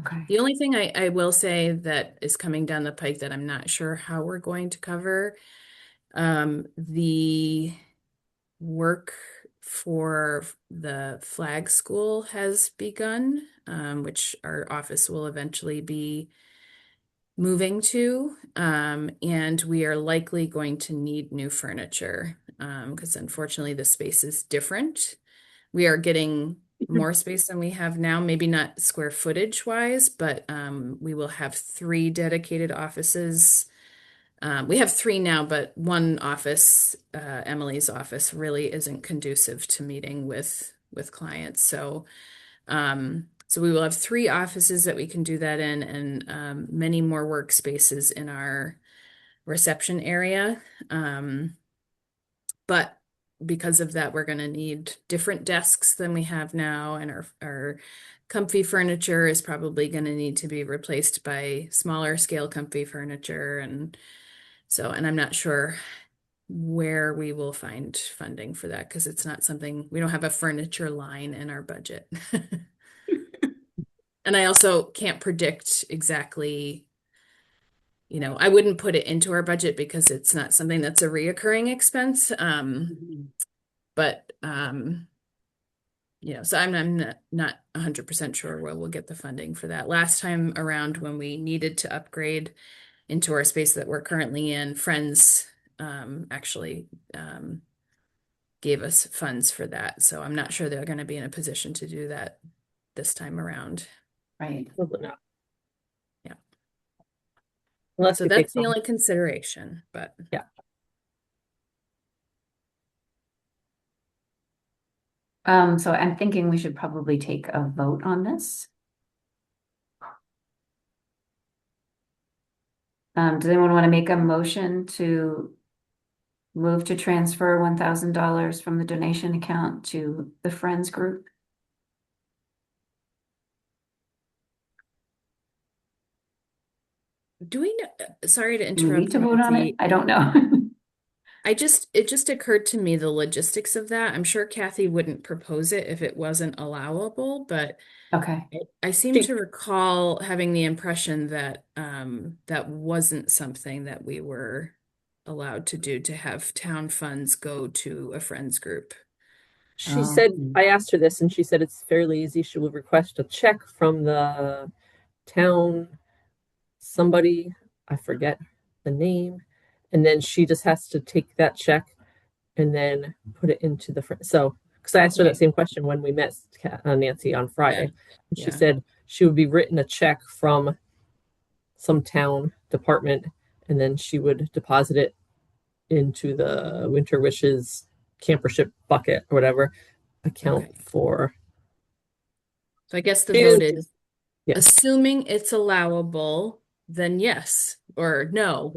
Okay. The only thing I will say that is coming down the pike that I'm not sure how we're going to cover, the work for the flag school has begun, which our office will eventually be moving to. And we are likely going to need new furniture because unfortunately the space is different. We are getting more space than we have now, maybe not square footage wise, but we will have 3 dedicated offices. We have 3 now, but one office, Emily's office, really isn't conducive to meeting with clients. So we will have 3 offices that we can do that in, and many more workspaces in our reception area. But because of that, we're going to need different desks than we have now, and our comfy furniture is probably going to need to be replaced by smaller scale comfy furniture. And I'm not sure where we will find funding for that because it's not something, we don't have a furniture line in our budget. And I also can't predict exactly, I wouldn't put it into our budget because it's not something that's a reoccurring expense. But so I'm not 100% sure where we'll get the funding for that. Last time around when we needed to upgrade into our space that we're currently in, Friends actually gave us funds for that. So I'm not sure they're going to be in a position to do that this time around. Right. Probably not. Yeah. Unless So we that's take the some. only consideration, but Yeah. So I'm thinking we should probably take a vote on this. Does anyone want to make a motion to Move to transfer $1,000 from the donation account to the Friends group. Do we know, sorry to Do we need interrupt, to vote on it? Nancy. I don't know. It just occurred to me the logistics of that. I'm sure Kathy wouldn't propose it if it wasn't allowable, but Okay. I seem to recall having the impression that that wasn't something that we were allowed to do, to have town funds go to a friends group. She said, I asked her this, and she said it's fairly easy. She will request a check from the town, somebody, I forget the name, and then she just has to take that check and then put it into the so because I asked her that same question when we met Nancy on Friday. And she Yeah. said she would be written a check from some town department, and then she would deposit it into the Winter Wishes campership bucket or whatever account Okay. for. So I guess the She vote didn't- is, Yes. assuming it's allowable, then yes or no.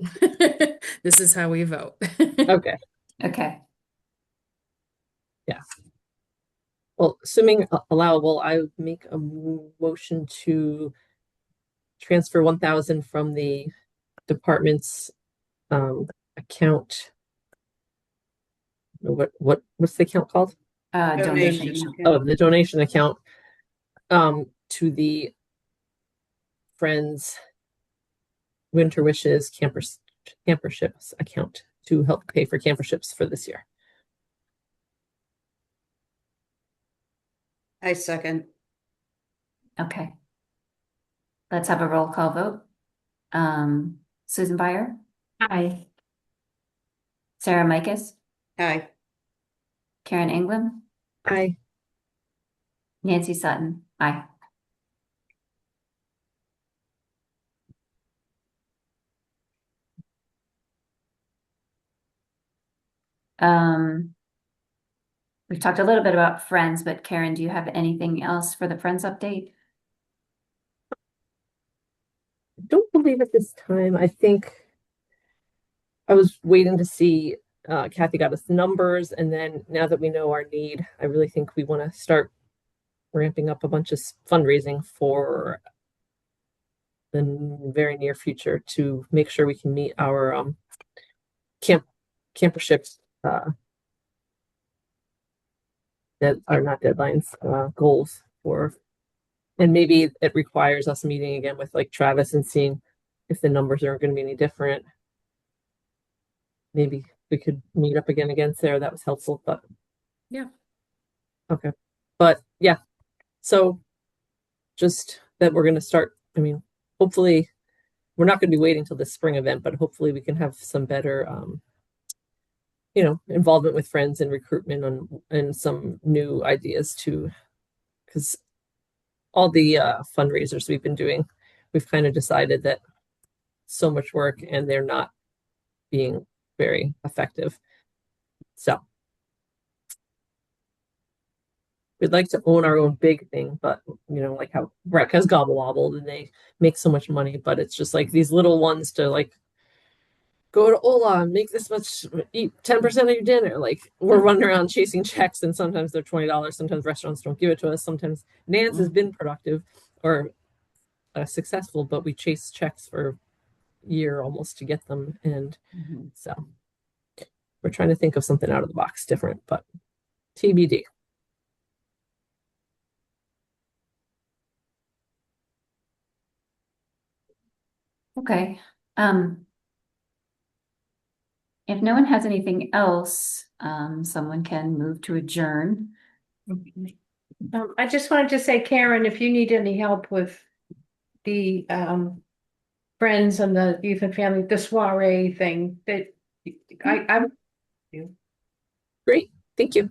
This is how we vote. Okay. Okay. Yeah. Well, assuming allowable, I would make a motion to transfer 1,000 from the department's account. What's the account called? Donation. Oh, the donation account to the Friends Winter Wishes camperships account to help pay for camperships for this year. I second. Okay. Let's have a roll call vote. Susan Byer, Aye. Sarah Mikas, Aye. Karen England, Aye. Nancy Sutton. Aye. We've talked a little bit about Friends, but Karen, do you have anything else for the Friends update? I don't believe at this time. I think I was waiting to see. Kathy got us numbers, and then now that we know our need, I really think we want to start ramping up a bunch of fundraising for the very near future to make sure we can meet our camperships that are not deadlines, goals for, and maybe it requires us meeting again with like Travis and seeing if the numbers aren't going to be any different. Maybe we could meet up again Sarah. That was helpful, but Yeah. Okay. But yeah, so just that we're going to start. I mean, hopefully we're not going to be waiting till the spring event, but hopefully we can have some better, involvement with friends and recruitment and some new ideas too. Because all the fundraisers we've been doing, we've kind of decided that so much work and they're not being very effective. So we'd like to own our own big thing, but like how Breck has Gobble Wobbled and they make so much money, but it's just like these little ones to like go to Ola and make this much, eat 10% of your dinner. Like we're running around chasing checks, and sometimes they're $20. Sometimes restaurants don't give it to us. Sometimes Nance has been productive or successful, but we chase checks for a year almost to get them. And so we're trying to think of something out of the box different, but TBD. Okay. If no one has anything else, someone can move to adjourn. I just wanted to say, Karen, if you need any help with the friends and the youth and family, the soiree thing, that I Great. Thank you.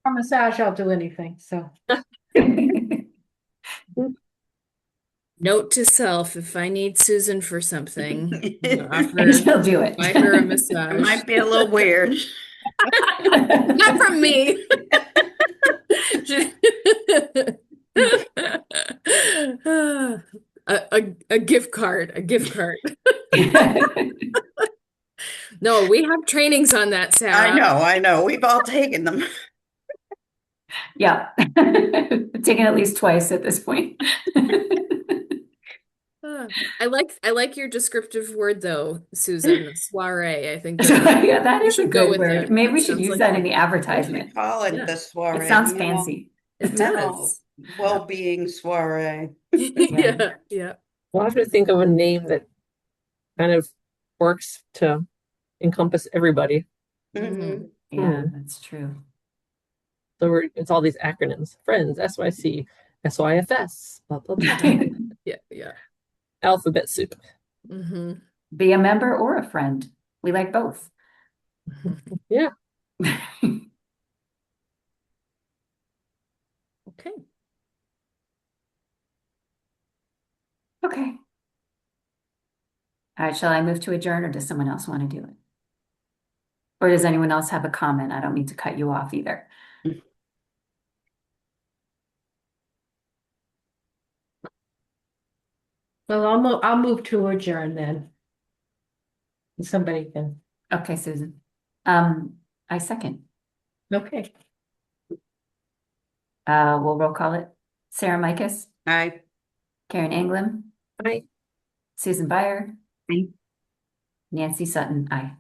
for massage, I'll do anything. So Note to self, if I need Susan for something, She'll do it. buy her a It massage. might be a little weird. Not from me. A gift card, a gift card. No, we have trainings on that, Sarah. I know. We've all taken them. Yeah. Taken at least twice at this point. I like your descriptive word though, Susan. Soiree. I think So, that yeah, that we is a should go good with word. that. Maybe That we should sounds use like that in the fun. We should advertisement. call it Yeah, the It soiree, sounds fancy. it mental does. well-being soiree. Yeah. Yeah, yeah. We'll have to think of a name that kind of works to encompass everybody. Mhm. Yeah, that's true. So it's all these acronyms. Friends, SYC, SYFS, blah, blah, blah. Yeah, yeah. Alphabet soup. Hmm. Be a member or a friend. We like both. Yeah. Okay. Okay. All right, shall I move to adjourn or does someone else want to do it? Or does anyone else have a comment? I don't mean to cut you off either. Well, I'll move to adjourn then. Somebody can. Okay, Susan. I second. Okay. We'll roll call it. Sarah Micus, Aye. Karen Anglem, Bye. Susan Byer, Aye. Nancy Sutton, aye.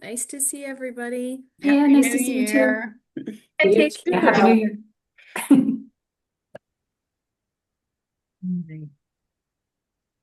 Nice to see everybody. Yeah, Happy nice New to see you too. Year. You Take too. Yeah, Happy New Year. Aye.